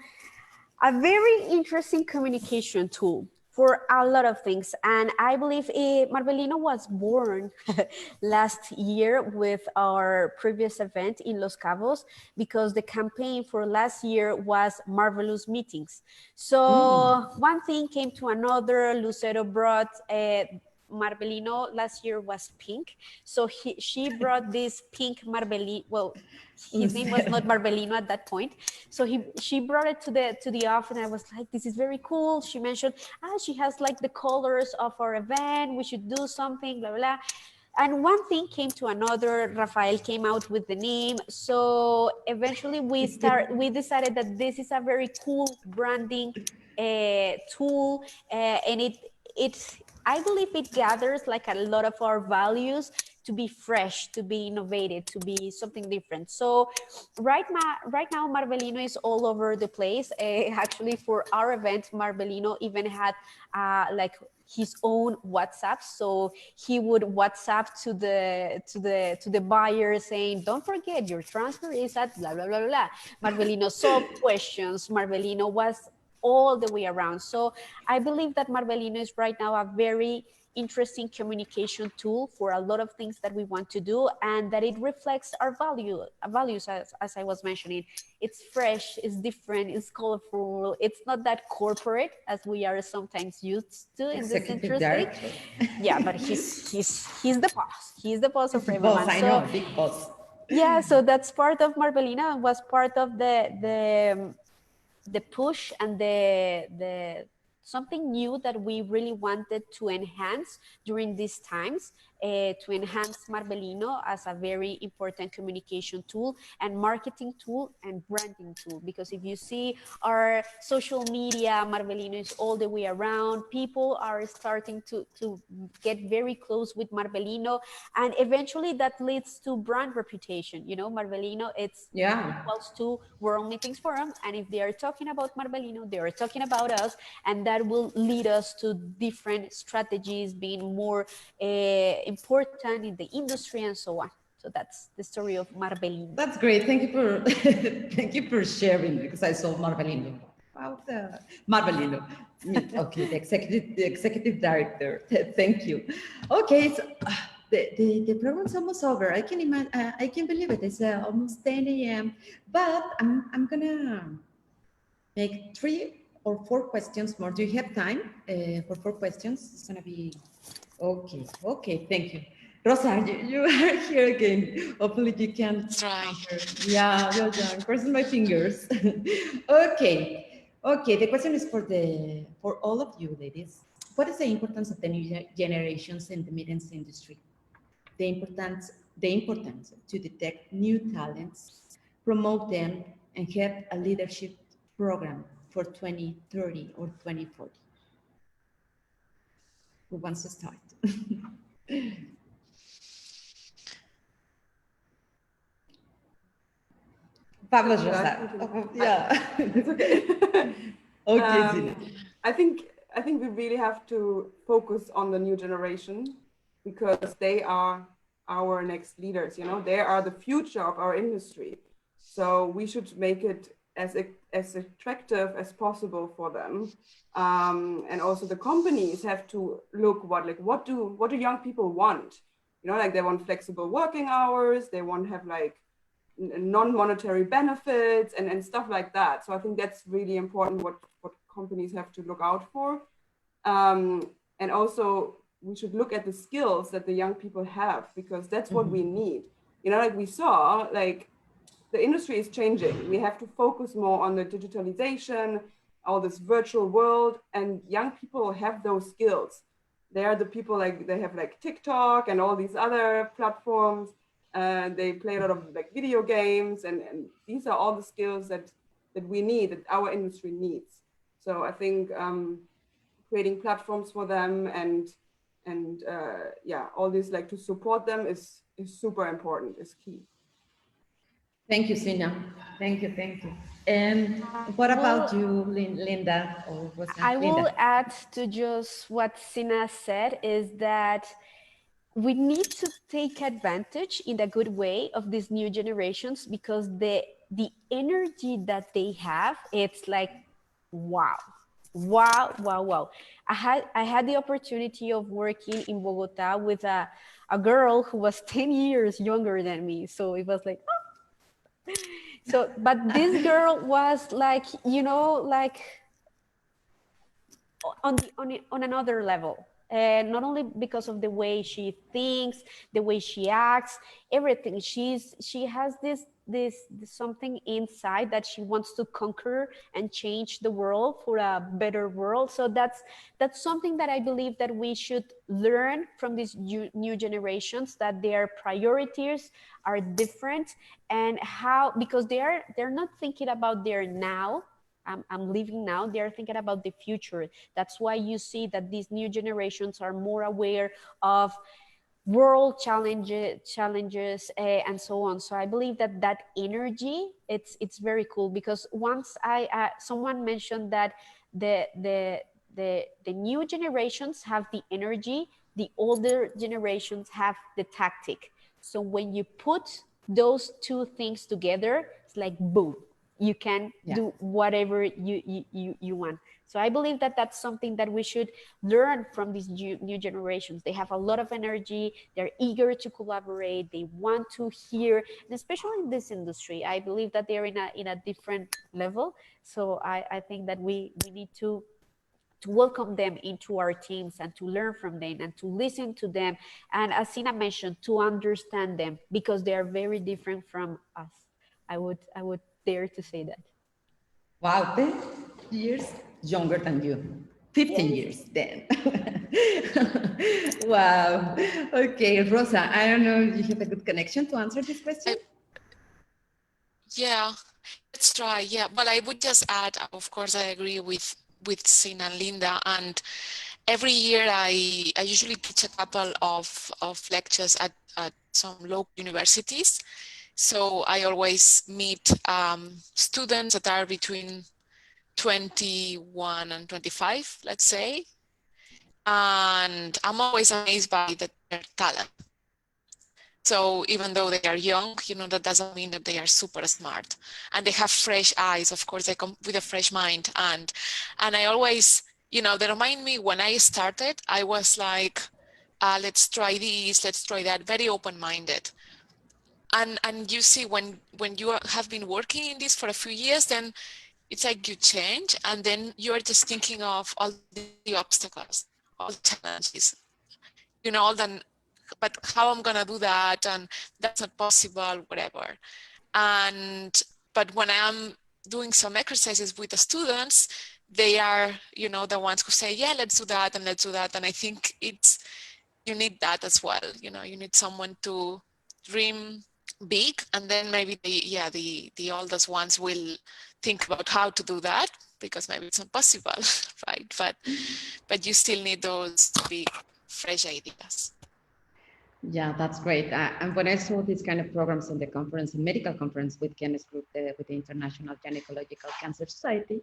a very interesting communication tool for a lot of things. And I believe Marvelino was born last year with our previous event in Los Cabos, because the campaign for last year was Marvelous Meetings. So one thing came to another. Lucero brought Marvelino last year was pink. So she brought this pink Marvelino. Well, his name was not Marvelino at that point. So she brought it to the office, and I was like, this is very cool. She mentioned, she has like the colors of our event. We should do something, blah, blah, blah. And one thing came to another. Rafael came out with the name. So eventually we decided that this is a very cool branding tool, and I believe it gathers like a lot of our values to be fresh, to be innovative, to be something different. So right now, Marvelino is all over the place. Actually, for our event, Marvelino even had like his own WhatsApp. So he would WhatsApp to the buyer saying, don't forget your transfer is at blah, blah, blah, blah. Marvelino solved questions. Marvelino was all the way around. So I believe that Marvelino is right now a very interesting communication tool for a lot of things that we want to do, and that it reflects our values, as I was mentioning. It's fresh, it's different, it's colorful, it's not that corporate as we are sometimes used to in this industry. Yeah, but he's the boss. He's the boss of everyone. Boss, I know, big boss. Yeah, so that's part of Marvelino, and was part of the push and the something new that we really wanted to enhance during these times, to enhance Marvelino as a very important communication tool and marketing tool and branding tool. Because if you see our social media, Marvelino is all the way around. People are starting to get very close with Marvelino, and eventually that leads to brand reputation. You know, Marvelino, it's equals to World Meetings Forum, and if they are talking about Marvelino, they are talking about us, and that will lead us to different strategies being more important in the industry and so on. So that's the story of Marvelino. That's great. Thank you for thank you for sharing, because I saw Marvelino. About Marvelino. Okay, the executive director. Thank you. Okay, so the program's almost over. I can imagine. I can believe it. It's almost 10 a.m. But I'm gonna make 3 or 4 questions more. Do you have time for 4 questions? It's gonna be okay. Okay, thank you. Rosa, you are here again. Hopefully you can. Try. Yeah, well done. Crossing my fingers. Okay. Okay, the question is for all of you, ladies. What is the importance of the new generations in the meetings industry? The importance to detect new talents, promote them, and have a leadership program for 2030 or 2040. Who wants to start? Pablo Rosa. Yeah. It's okay. Okay, I think we really have to focus on the new generation, because they are our next leaders. You know, they are the future of our industry. So we should make it as attractive as possible for them. And also the companies have to look what do young people want? You know, like they want flexible working hours, they want to have like non-monetary benefits and stuff like that. So I think that's really important what companies have to look out for. And also we should look at the skills that the young people have, because that's what we need. You know, like we saw, like the industry is changing. We have to focus more on the digitalization, all this virtual world, and young people have those skills. They are the people, like they have like TikTok and all these other platforms. They play a lot of like video games, and these are all the skills that we need, that our industry needs. So I think creating platforms for them and yeah, all this like to support them is super important, is key. Thank you, Sina. Thank you, thank you. And what about you, Linda? Or what's that? I will Linda. add to just what Sina said, is that we need to take advantage in a good way of these new generations, because the energy that they have, it's like, wow. I had the opportunity of working in Bogota with a girl who was 10 years younger than me. So it was like, oh. So, but this girl was like, you know, like on another level. Not only because of the way she thinks, the way she acts, everything. She has this something inside that she wants to conquer and change the world for a better world. So that's something that I believe that we should learn from these new generations, that their priorities are different, and how, because they're not thinking about their now. I'm living now, they're thinking about the future. That's why you see that these new generations are more aware of world challenges and so on. So I believe that energy, it's very cool, because once someone mentioned that the new generations have the energy, the older generations have the tactic. So when you put those two things together, it's like boom, you can do whatever you want. So I believe that that's something that we should learn from these new generations. They have a lot of energy, they're eager to collaborate, they want to hear, and especially in this industry, I believe that they're in a different level. So I think that we need to welcome them into our teams, and to learn from them, and to listen to them, and as Sina mentioned, to understand them, because they are very different from us. I would dare to say that. Wow, 10 years younger than you. 15 years then. Wow. Okay, Rosa, I don't know if you have a good connection to answer this question. Yeah, let's try. Yeah, but I would just add, of course, I agree with Sina and Linda. And every year I usually teach a couple of lectures at some local universities. So I always meet students that are between 21 and 25, let's say. And I'm always amazed by their talent. So even though they are young, you know, that doesn't mean that they are super smart. And they have fresh eyes, of course, they come with a fresh mind. And I always, you know, they remind me when I started, I was like, let's try this, let's try that, very open-minded. And you see, when you have been working in this for a few years, then it's like you change, and then you're just thinking of all the obstacles, all the challenges, you know, all the, but how I'm gonna do that, and that's not possible, whatever. But when I'm doing some exercises with the students, they are, you know, the ones who say, yeah, let's do that, and let's do that. And I think you need that as well. You know, you need someone to dream big, and then maybe the oldest ones will think about how to do that, because maybe it's not possible, right? But you still need those big, fresh ideas. Yeah, that's great. And when I saw these kind of programs in the conference, in medical conference with Kenneth Group, with the International Gynecological Cancer Society,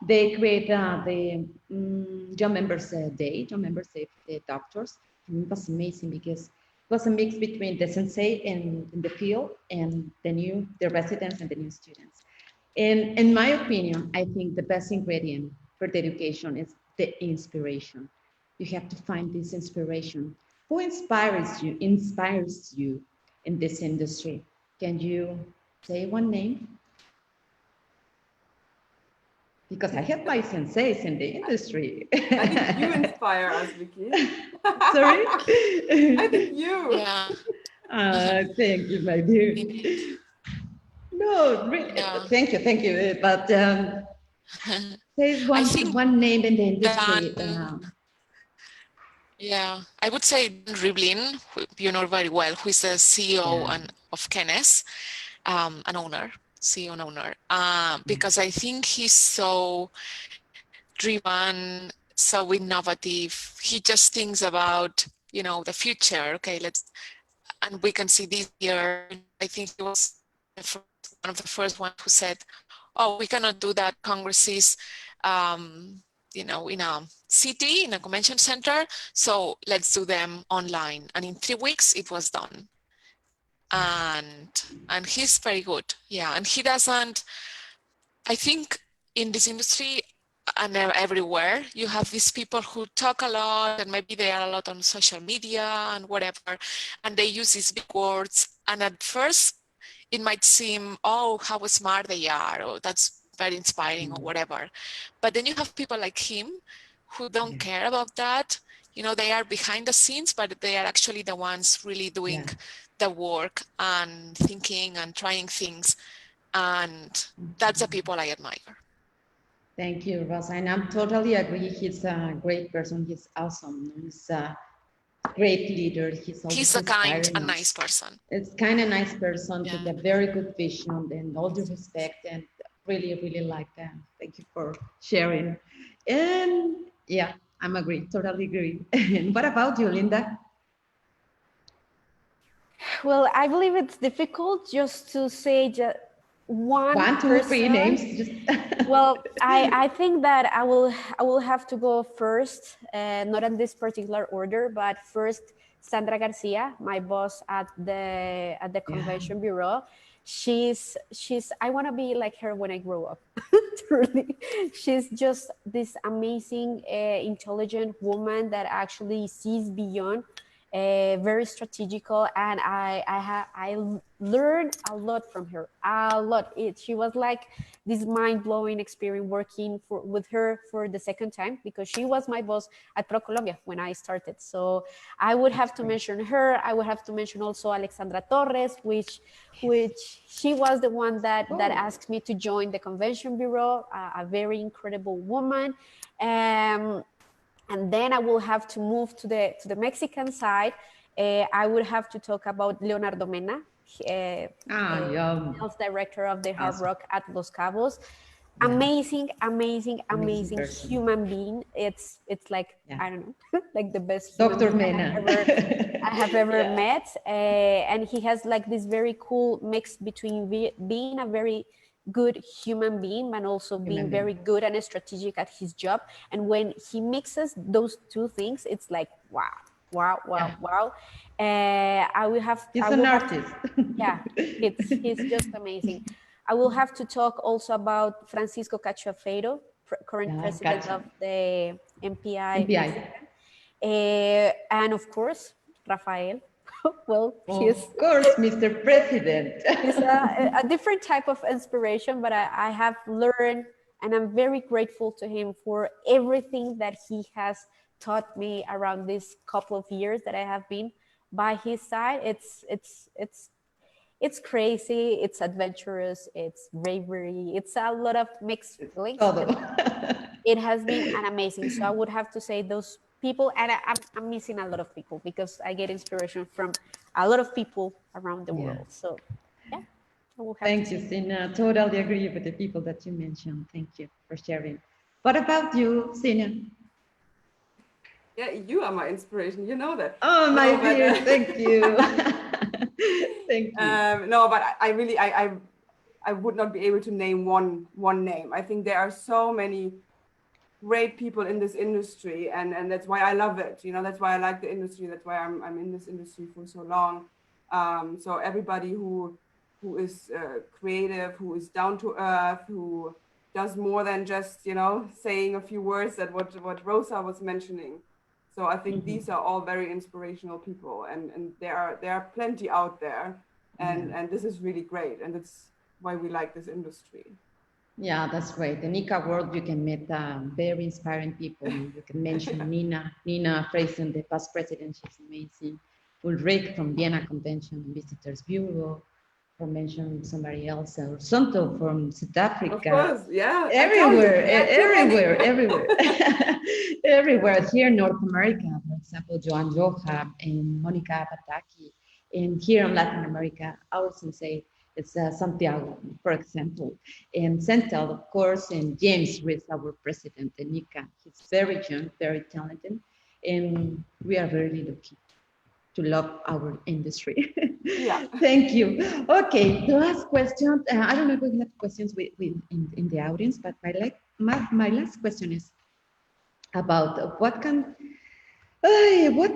they create the Young Members Day, Young Members Day for the doctors. And it was amazing, because it was a mix between the sensei in the field and the residents and the new students. In my opinion, I think the best ingredient for the education is the inspiration. You have to find this inspiration. Who inspires you in this industry? Can you say one name? Because I have my senseis in the industry. I think you inspire us, Vicky. Sorry? I think you. Yeah. Thank you, my dear. Indeed. No, really, Yeah. thank you. But say I think one name in the industry. Dan, yeah, I would say Dan Rivlin, who you know very well, who is the CEO Yeah. of Kenes, an owner, CEO and owner, because I think he's so driven, so innovative. He just thinks about, you know, the future. Okay, and we can see this year, I think he was one of the first ones who said, oh, we cannot do that congresses, you know, in a city, in a convention center, so let's do them online. And in 3 weeks, it was done. And he's very good. Yeah, and he doesn't, I think in this industry and everywhere, you have these people who talk a lot and maybe they are a lot on social media and whatever, and they use these big words. And at first it might seem, oh, how smart they are, or that's very inspiring or whatever. But then you have people like him who don't care about that. You know, they are behind the scenes, but they are actually the ones really doing the work and thinking and trying things. And that's the people I admire. Thank you, Rosa. And I'm totally agree. He's a great person. He's awesome. He's a great leader. He's always He's a kind inspiring and us. nice person. It's kind of nice person Yeah. with a very good vision and all due respect, and really like that. Thank you for sharing. And yeah, I'm agree, totally agree. And what about you, Linda? Well, I believe it's difficult just to say just one, two, three person. names. Just Well, I think that I will have to go first, not in this particular order, but first Sandra Garcia, my boss at the convention bureau. She's I want to be like her when I grow up. Truly, she's just this amazing, intelligent woman that actually sees beyond. Very strategical, and I learned a lot from her, a lot. She was like this mind-blowing experience working with her for the second time, because she was my boss at ProColombia when I started. So I would have to mention her. I would have to mention also Alexandra Torres, which she was the one that asked me to join the convention bureau, a very incredible woman. And then I will have to move to the Mexican side. I would have to talk about Leonardo Mena, health director of the Hard Rock at Los Cabos. Amazing human being. It's like, I don't know, like the best human Dr. being Mena I have ever met. And he has like this very cool mix between being a very good human being, but also being very good and strategic at his job. And when he mixes those two things, it's like, wow. I will have. He's an artist. He's just amazing. I will have to talk also about Francisco Cachafeiro, current president of the MPI. And of course, Rafael. Well, of course, Mr. President. He's a different type of inspiration, but I have learned, and I'm very grateful to him for everything that he has taught me around this couple of years that I have been by his side. It's crazy, it's adventurous, it's bravery, it's a lot of mixed feelings. It has been an amazing. So I would have to say those people, and I'm missing a lot of people because I get inspiration from a lot of people around the world. So yeah, I will have Thank you, Sina. Totally agree with the people that you mentioned. Thank you for sharing. What about you, Sina? Yeah, you are my inspiration. You know that. Oh, my dear, thank you. Thank you. No, but I really, I would not be able to name one name. I think there are so many great people in this industry, and that's why I love it. You know, that's why I like the industry. That's why I'm in this industry for so long. So everybody who who is creative, who is down to earth, who does more than just, you know, saying a few words that what Rosa was mentioning. So I think these are all very inspirational people, and there are plenty out there, and this is really great, and it's why we like this industry. Yeah, that's great. In ICA world, you can meet very inspiring people. You can mention Nina Freisen, the past president, she's amazing. Ulrich from Vienna Convention and Visitors Bureau, or mention somebody else, or Sonto from South Africa. Of course, yeah. Everywhere, everywhere. Everywhere. Here in North America, for example, Joan Joha and Monica Pataki. And here in Latin America, our sensei, it's Santiago, for example. And Central, of course, and James Rees, our president, and Nika. He's very young, very talented. And we are really lucky to love our industry. Yeah. Thank you. Okay, the last question. I don't know if we have questions in the audience, but my last question is about what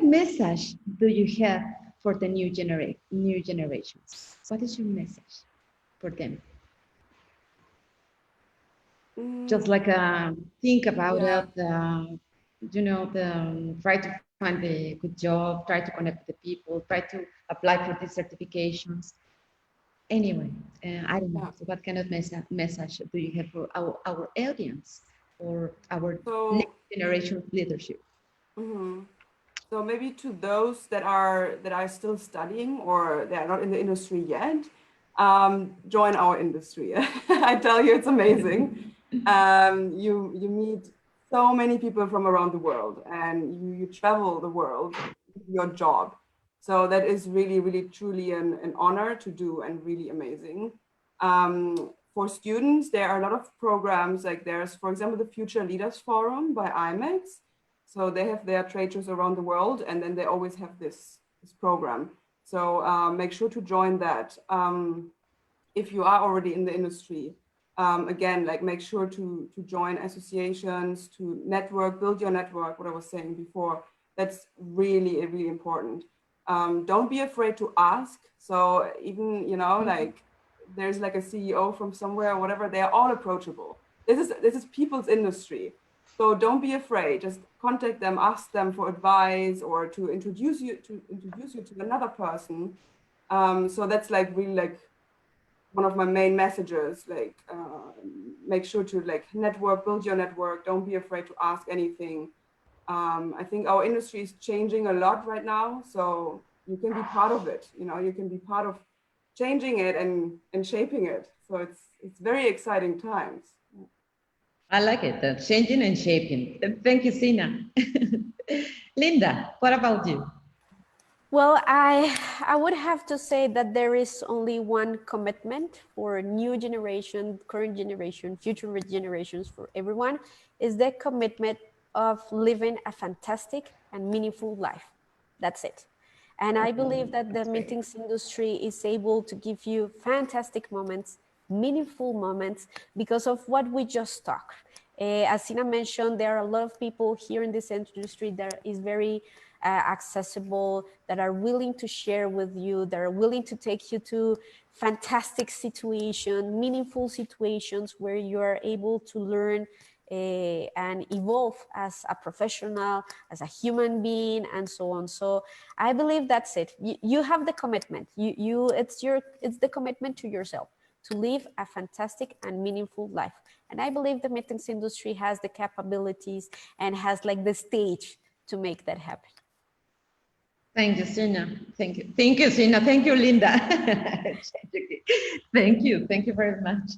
message do you have for the new generations? What is your message for them? Just like think about it, you know, try to find a good job, try to connect with the people, try to apply for these certifications. Anyway, I don't know. So what kind of message do you have for our audience or our next generation of leadership? So maybe to those that are still studying or they are not in the industry yet, join our industry. I tell you, it's amazing. You meet so many people from around the world, and you travel the world with your job. So that is really, really, truly an honor to do, and really amazing. For students, there are a lot of programs, like there's, for example, the Future Leaders Forum by IMEX. So they have their trade shows around the world, and then they always have this program. So make sure to join that. If you are already in the industry, again, like make sure to join associations, to network, build your network, what I was saying before. That's really, really important. Don't be afraid to ask. So even, you know, like there's like a CEO from somewhere or whatever, they are all approachable. This is people's industry. So don't be afraid, just contact them, ask them for advice or to introduce you to another person. So that's like really like one of my main messages, like make sure to like network, build your network. Don't be afraid to ask anything. I think our industry is changing a lot right now. So you can be part of it. You know, you can be part of changing it and shaping it. So it's very exciting times. I like it, changing and shaping. Thank you, Sina. Linda, what about you? Well, I would have to say that there is only one commitment for new generation, current generation, future generations, for everyone, is the commitment of living a fantastic and meaningful life. That's it. And I believe that the meetings industry is able to give you fantastic moments, meaningful moments, because of what we just talked. As Sina mentioned, there are a lot of people here in this industry that is very accessible, that are willing to share with you, that are willing to take you to fantastic situations, meaningful situations where you are able to learn and evolve as a professional, as a human being, and so on. So I believe that's it. You have the commitment. It's the commitment to yourself to live a fantastic and meaningful life. And I believe the meetings industry has the capabilities and has like the stage to make that happen. Thank you, Sina. Thank you. Thank you, Sina. Thank you, Linda. Thank you. Thank you very much.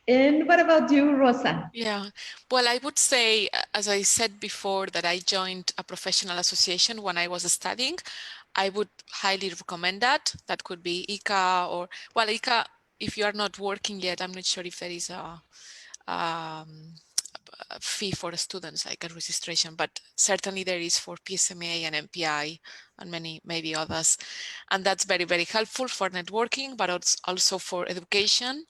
And what about you, Rosa? Yeah, well, I would say, as I said before, that I joined a professional association when I was studying. I would highly recommend that. That could be ICA or, well, ICA, if you are not working yet, I'm not sure if there is a fee for students, like a registration, but certainly there is for PSMA and MPI and many, maybe others. And that's very, very helpful for networking, but also for education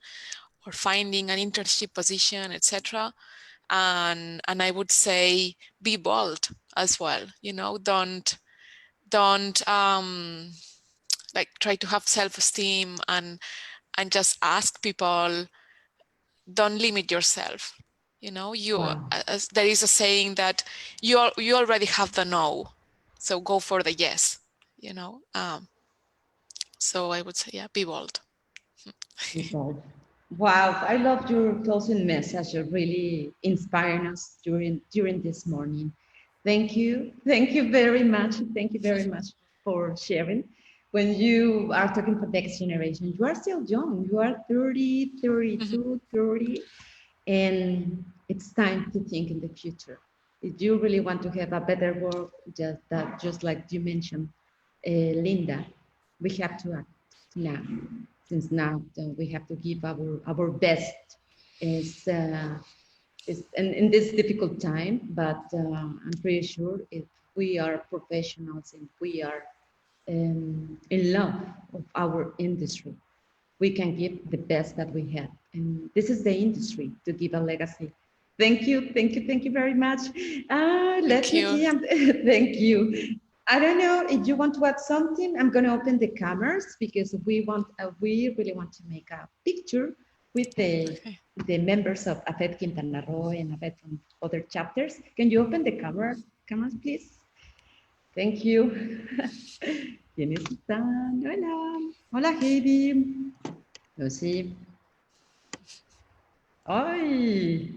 or finding an internship position, etc. And I would say be bold as well. You know, don't like try to have self-esteem and and just ask people, don't limit yourself. You know, there is a saying that you already have the no, so go for the yes, you know. So I would say, yeah, be bold. Be bold. Wow, I love your closing message. You're really inspiring us during this morning. Thank you very much. Thank you very much for sharing. When you are talking for next generation, you are still young. You are 30, 32, 30, and it's time to think in the future. If you really want to have a better world, just like you mentioned, Linda, we have to act now. Since now we have to give our best in this difficult time, but I'm pretty sure if we are professionals and we are in love of our industry, we can give the best that we have. And this is the industry to give a legacy. Thank you very much. Let me see. Thank you. I don't know if you want to add something. I'm going to open the cameras because we really want to make a picture with the members of Afeet Quintana Roo and Afeet from other chapters. Can you open the cameras, please? Thank you. ¿Quiénes están? Hola. Hola, Heidi. Lucy. Ay.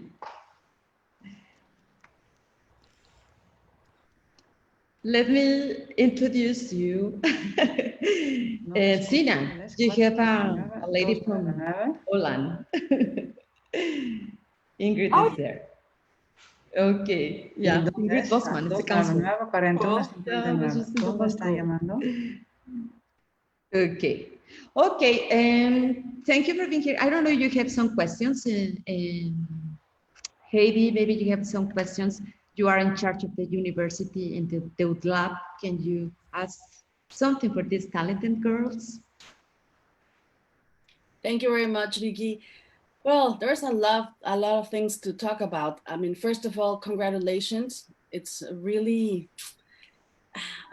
Let me introduce you. Sina, you have a lady from Holland. Ingrid is there. Okay, yeah, Ingrid Bosman, it's a council. 41, ¿Cómo está llamando? Okay, thank you for being here. I don't know if you have some questions. Heidi, maybe you have some questions. You are in charge of the university in the lab. Can you ask something for these talented girls? Thank you very much, Vicky. Well, there's a lot of things to talk about. I mean, first of all, congratulations. It's really,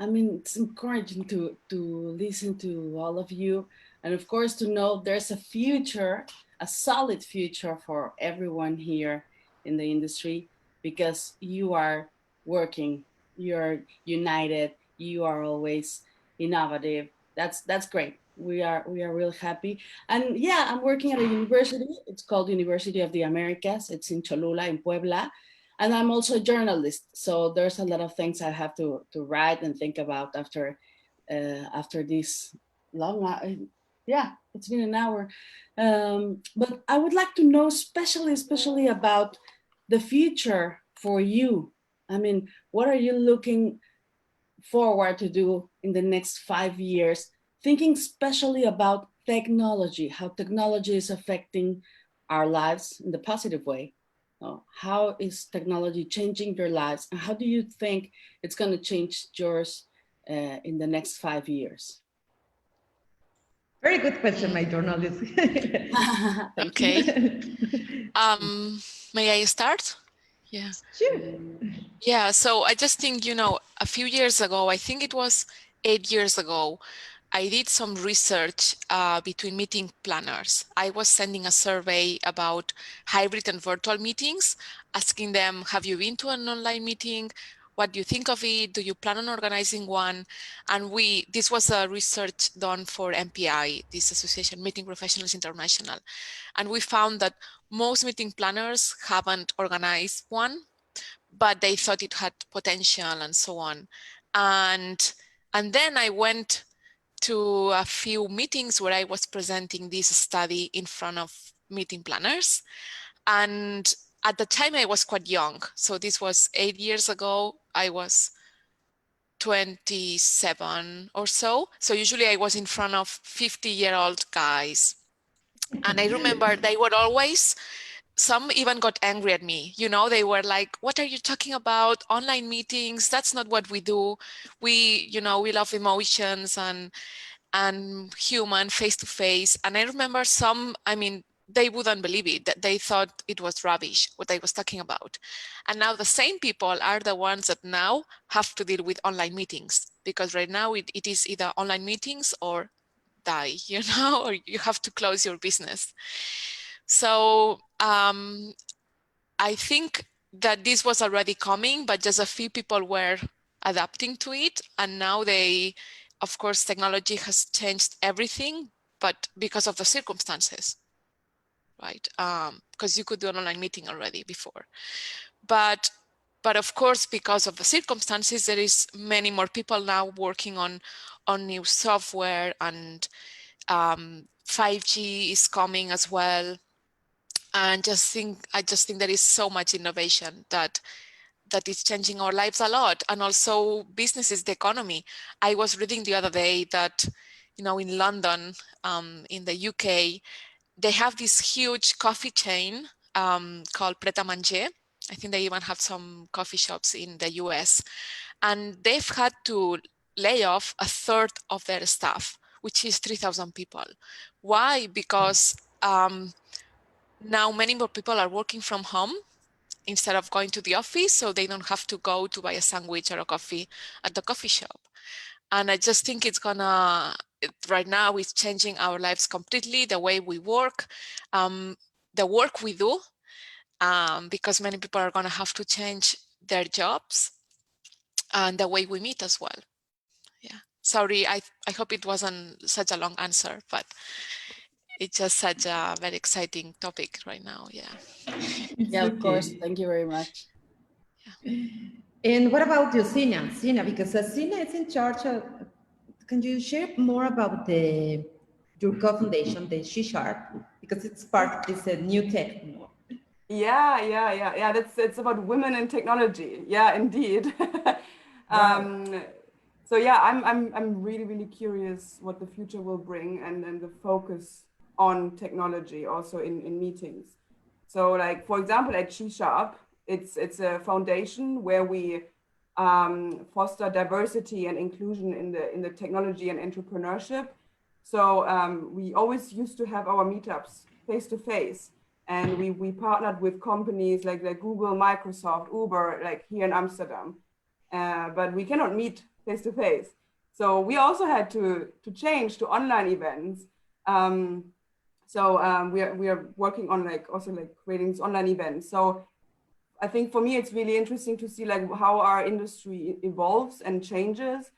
I mean, it's encouraging to listen to all of you. And of course, to know there's a future, a solid future for everyone here in the industry, because you are working, you're united, you are always innovative. That's great. We are real happy. And yeah, I'm working at a university. It's called University of the Americas. It's in Cholula, in Puebla. And I'm also a journalist. So there's a lot of things I have to write and think about after this long, yeah, it's been an hour. But I would like to know especially about the future for you. I mean, what are you looking forward to do in the next 5 years, thinking especially about technology, how technology is affecting our lives in the positive way? How is technology changing your lives, and how do you think it's going to change yours in the next 5 years? Very good question, my journalist. Okay. May I start? Yeah. Sure. Yeah, so I just think, you know, a few years ago, I think it was 8 years ago, I did some research between meeting planners. I was sending a survey about hybrid and virtual meetings, asking them, have you been to an online meeting? What do you think of it? Do you plan on organizing one? And this was a research done for MPI, this association, Meeting Professionals International. And we found that most meeting planners haven't organized one, but they thought it had potential and so on. And then I went to a few meetings where I was presenting this study in front of meeting planners. And at the time I was quite young. So this was 8 years ago. I was 27 or so. So usually I was in front of 50-year-old guys. And I remember they were always, some even got angry at me. You know, they were like, what are you talking about? Online meetings, that's not what we do. We, you know, we love emotions and human face-to-face. And I remember some, I mean, they wouldn't believe it, that they thought it was rubbish, what I was talking about. And now the same people are the ones that now have to deal with online meetings, because right now it is either online meetings or die, you know, or you have to close your business. So I think that this was already coming, but just a few people were adapting to it. And now of course, technology has changed everything, but because of the circumstances, right? Because you could do an online meeting already before. But of course, because of the circumstances, there is many more people now working on new software, and 5G is coming as well. And I just think there is so much innovation that is changing our lives a lot, and also businesses, the economy. I was reading the other day that, you know, in London, in the UK, they have this huge coffee chain called Pret a Manger. I think they even have some coffee shops in the US, and they've had to lay off a third of their staff, which is 3,000 people. Why? Because now many more people are working from home instead of going to the office, so they don't have to go to buy a sandwich or a coffee at the coffee shop. And I just think right now it's changing our lives completely, the way we work, the work we do, because many people are going to have to change their jobs, and the way we meet as well. Yeah, sorry, I hope it wasn't such a long answer, but it's just such a very exciting topic right now. Yeah. Yeah, of course. Thank you very much. Yeah. And what about you, Sina? Sina, because Sina is in charge of, can you share more about your co-foundation, the C#, because it's part of this new tech. Yeah. It's about women in technology. Yeah, indeed. Wow. So yeah, I'm really curious what the future will bring, and the focus on technology also in meetings. So like, for example, at C#, it's a foundation where we foster diversity and inclusion in the technology and entrepreneurship. So we always used to have our meetups face to face, and we partnered with companies like Google, Microsoft, Uber, like here in Amsterdam, but we cannot meet face to face. So we also had to change to online events. We are working on also creating these online events. So I think for me, it's really interesting to see like how our industry evolves and changes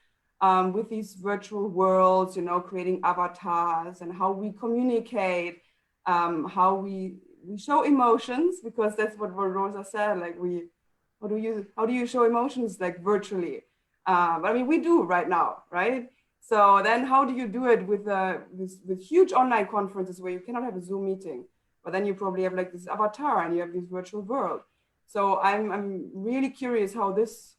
with these virtual worlds, you know, creating avatars, and how we communicate, how we show emotions, because that's what Rosa said, like how do you show emotions like virtually? But I mean, we do right now, right? So then how do you do it with huge online conferences where you cannot have a Zoom meeting, but then you probably have like this avatar and you have this virtual world. So I'm really curious how this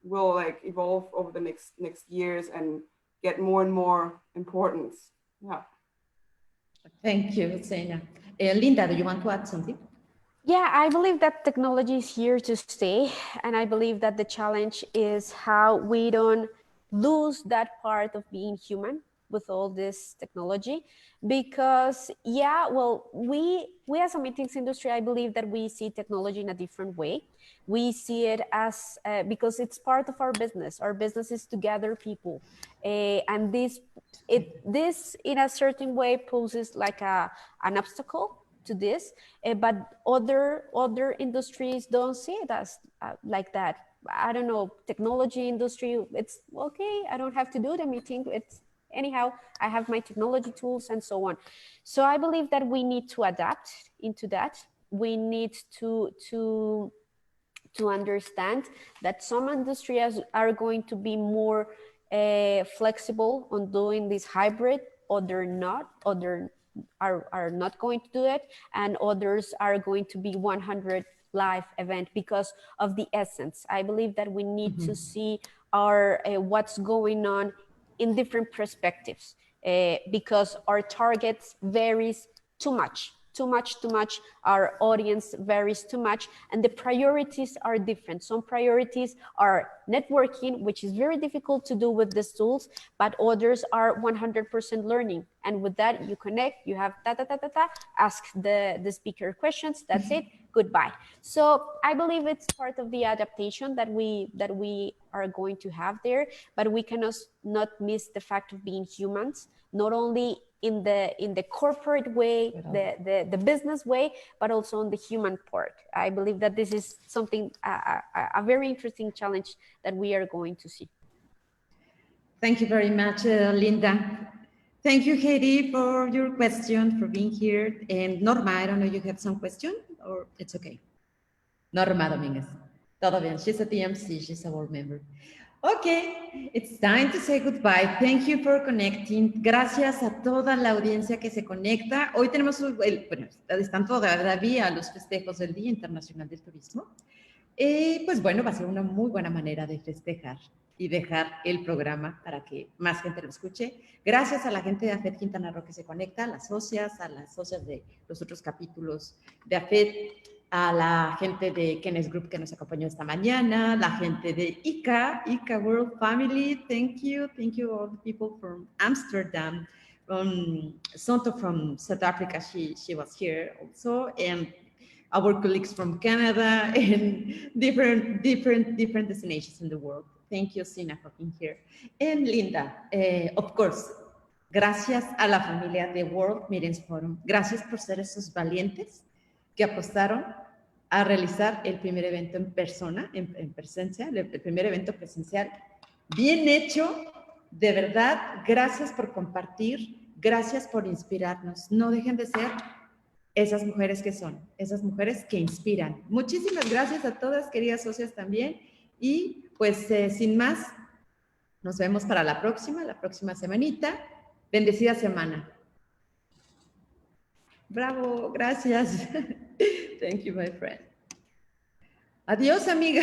will like evolve over the next years and get more and more importance. Yeah. Thank you, Sena. Linda, do you want to add something? Yeah, I believe that technology is here to stay. And I believe that the challenge is how we don't lose that part of being human with all this technology. Because, yeah, well, we as a meetings industry, I believe that we see technology in a different way. We see it as, because it's part of our business. Our business is to gather people. And this in a certain way poses like an obstacle to this, but other industries don't see it as like that. I don't know, technology industry, it's okay, I don't have to do the meeting, it's anyhow, I have my technology tools and so on. So I believe that we need to adapt into that. We need to understand that some industries are going to be more flexible on doing this hybrid, or they're not, or they're are not going to do it, and others are going to be 100 live event because of the essence. I believe that we need to see our what's going on in different perspectives, because our targets varies too much. too much. Our audience varies too much, and the priorities are different. Some priorities are networking, which is very difficult to do with these tools, but others are 100% learning. And with that, you connect, you have ask the speaker questions, that's it, goodbye. So I believe it's part of the adaptation that we are going to have there, but we cannot not miss the fact of being humans, not only in the corporate way, the business way, but also on the human part. I believe that this is something, a very interesting challenge that we are going to see. Thank you very much, Linda. Thank you, Heidi, for your question, for being here. And Norma, I don't know, you have some question or it's okay? Norma Dominguez. Todo bien. She's a TMC, she's a board member. Okay, it's time to say goodbye. Thank you for connecting. Gracias a toda la audiencia que se conecta. Hoy tenemos, bueno, están todavía los festejos del Día Internacional del Turismo. Pues bueno, va a ser una muy buena manera de festejar y dejar el programa para que más gente lo escuche. Gracias a la gente de Afeet Quintana Roo que se conecta, a las socias de los otros capítulos de Afeet, a la gente de Kenes Group que nos acompañó esta mañana, la gente de ICA World Family, thank you all the people from Amsterdam, Sonto from South Africa, she was here also, and our colleagues from Canada and different destinations in the world. Thank you, Sina, for being here. And Linda, of course, gracias a la familia de World Meetings Forum. Gracias por ser esos valientes que apostaron a realizar el primer evento en persona, en presencia, el primer evento presencial. Bien hecho, de verdad, gracias por compartir, gracias por inspirarnos. No dejen de ser esas mujeres que son, esas mujeres que inspiran. Muchísimas gracias a todas, queridas socias también. Y pues sin más, nos vemos para la próxima semanita. Bendecida semana. Bravo, gracias. Thank you, my friend. Adiós, amiga.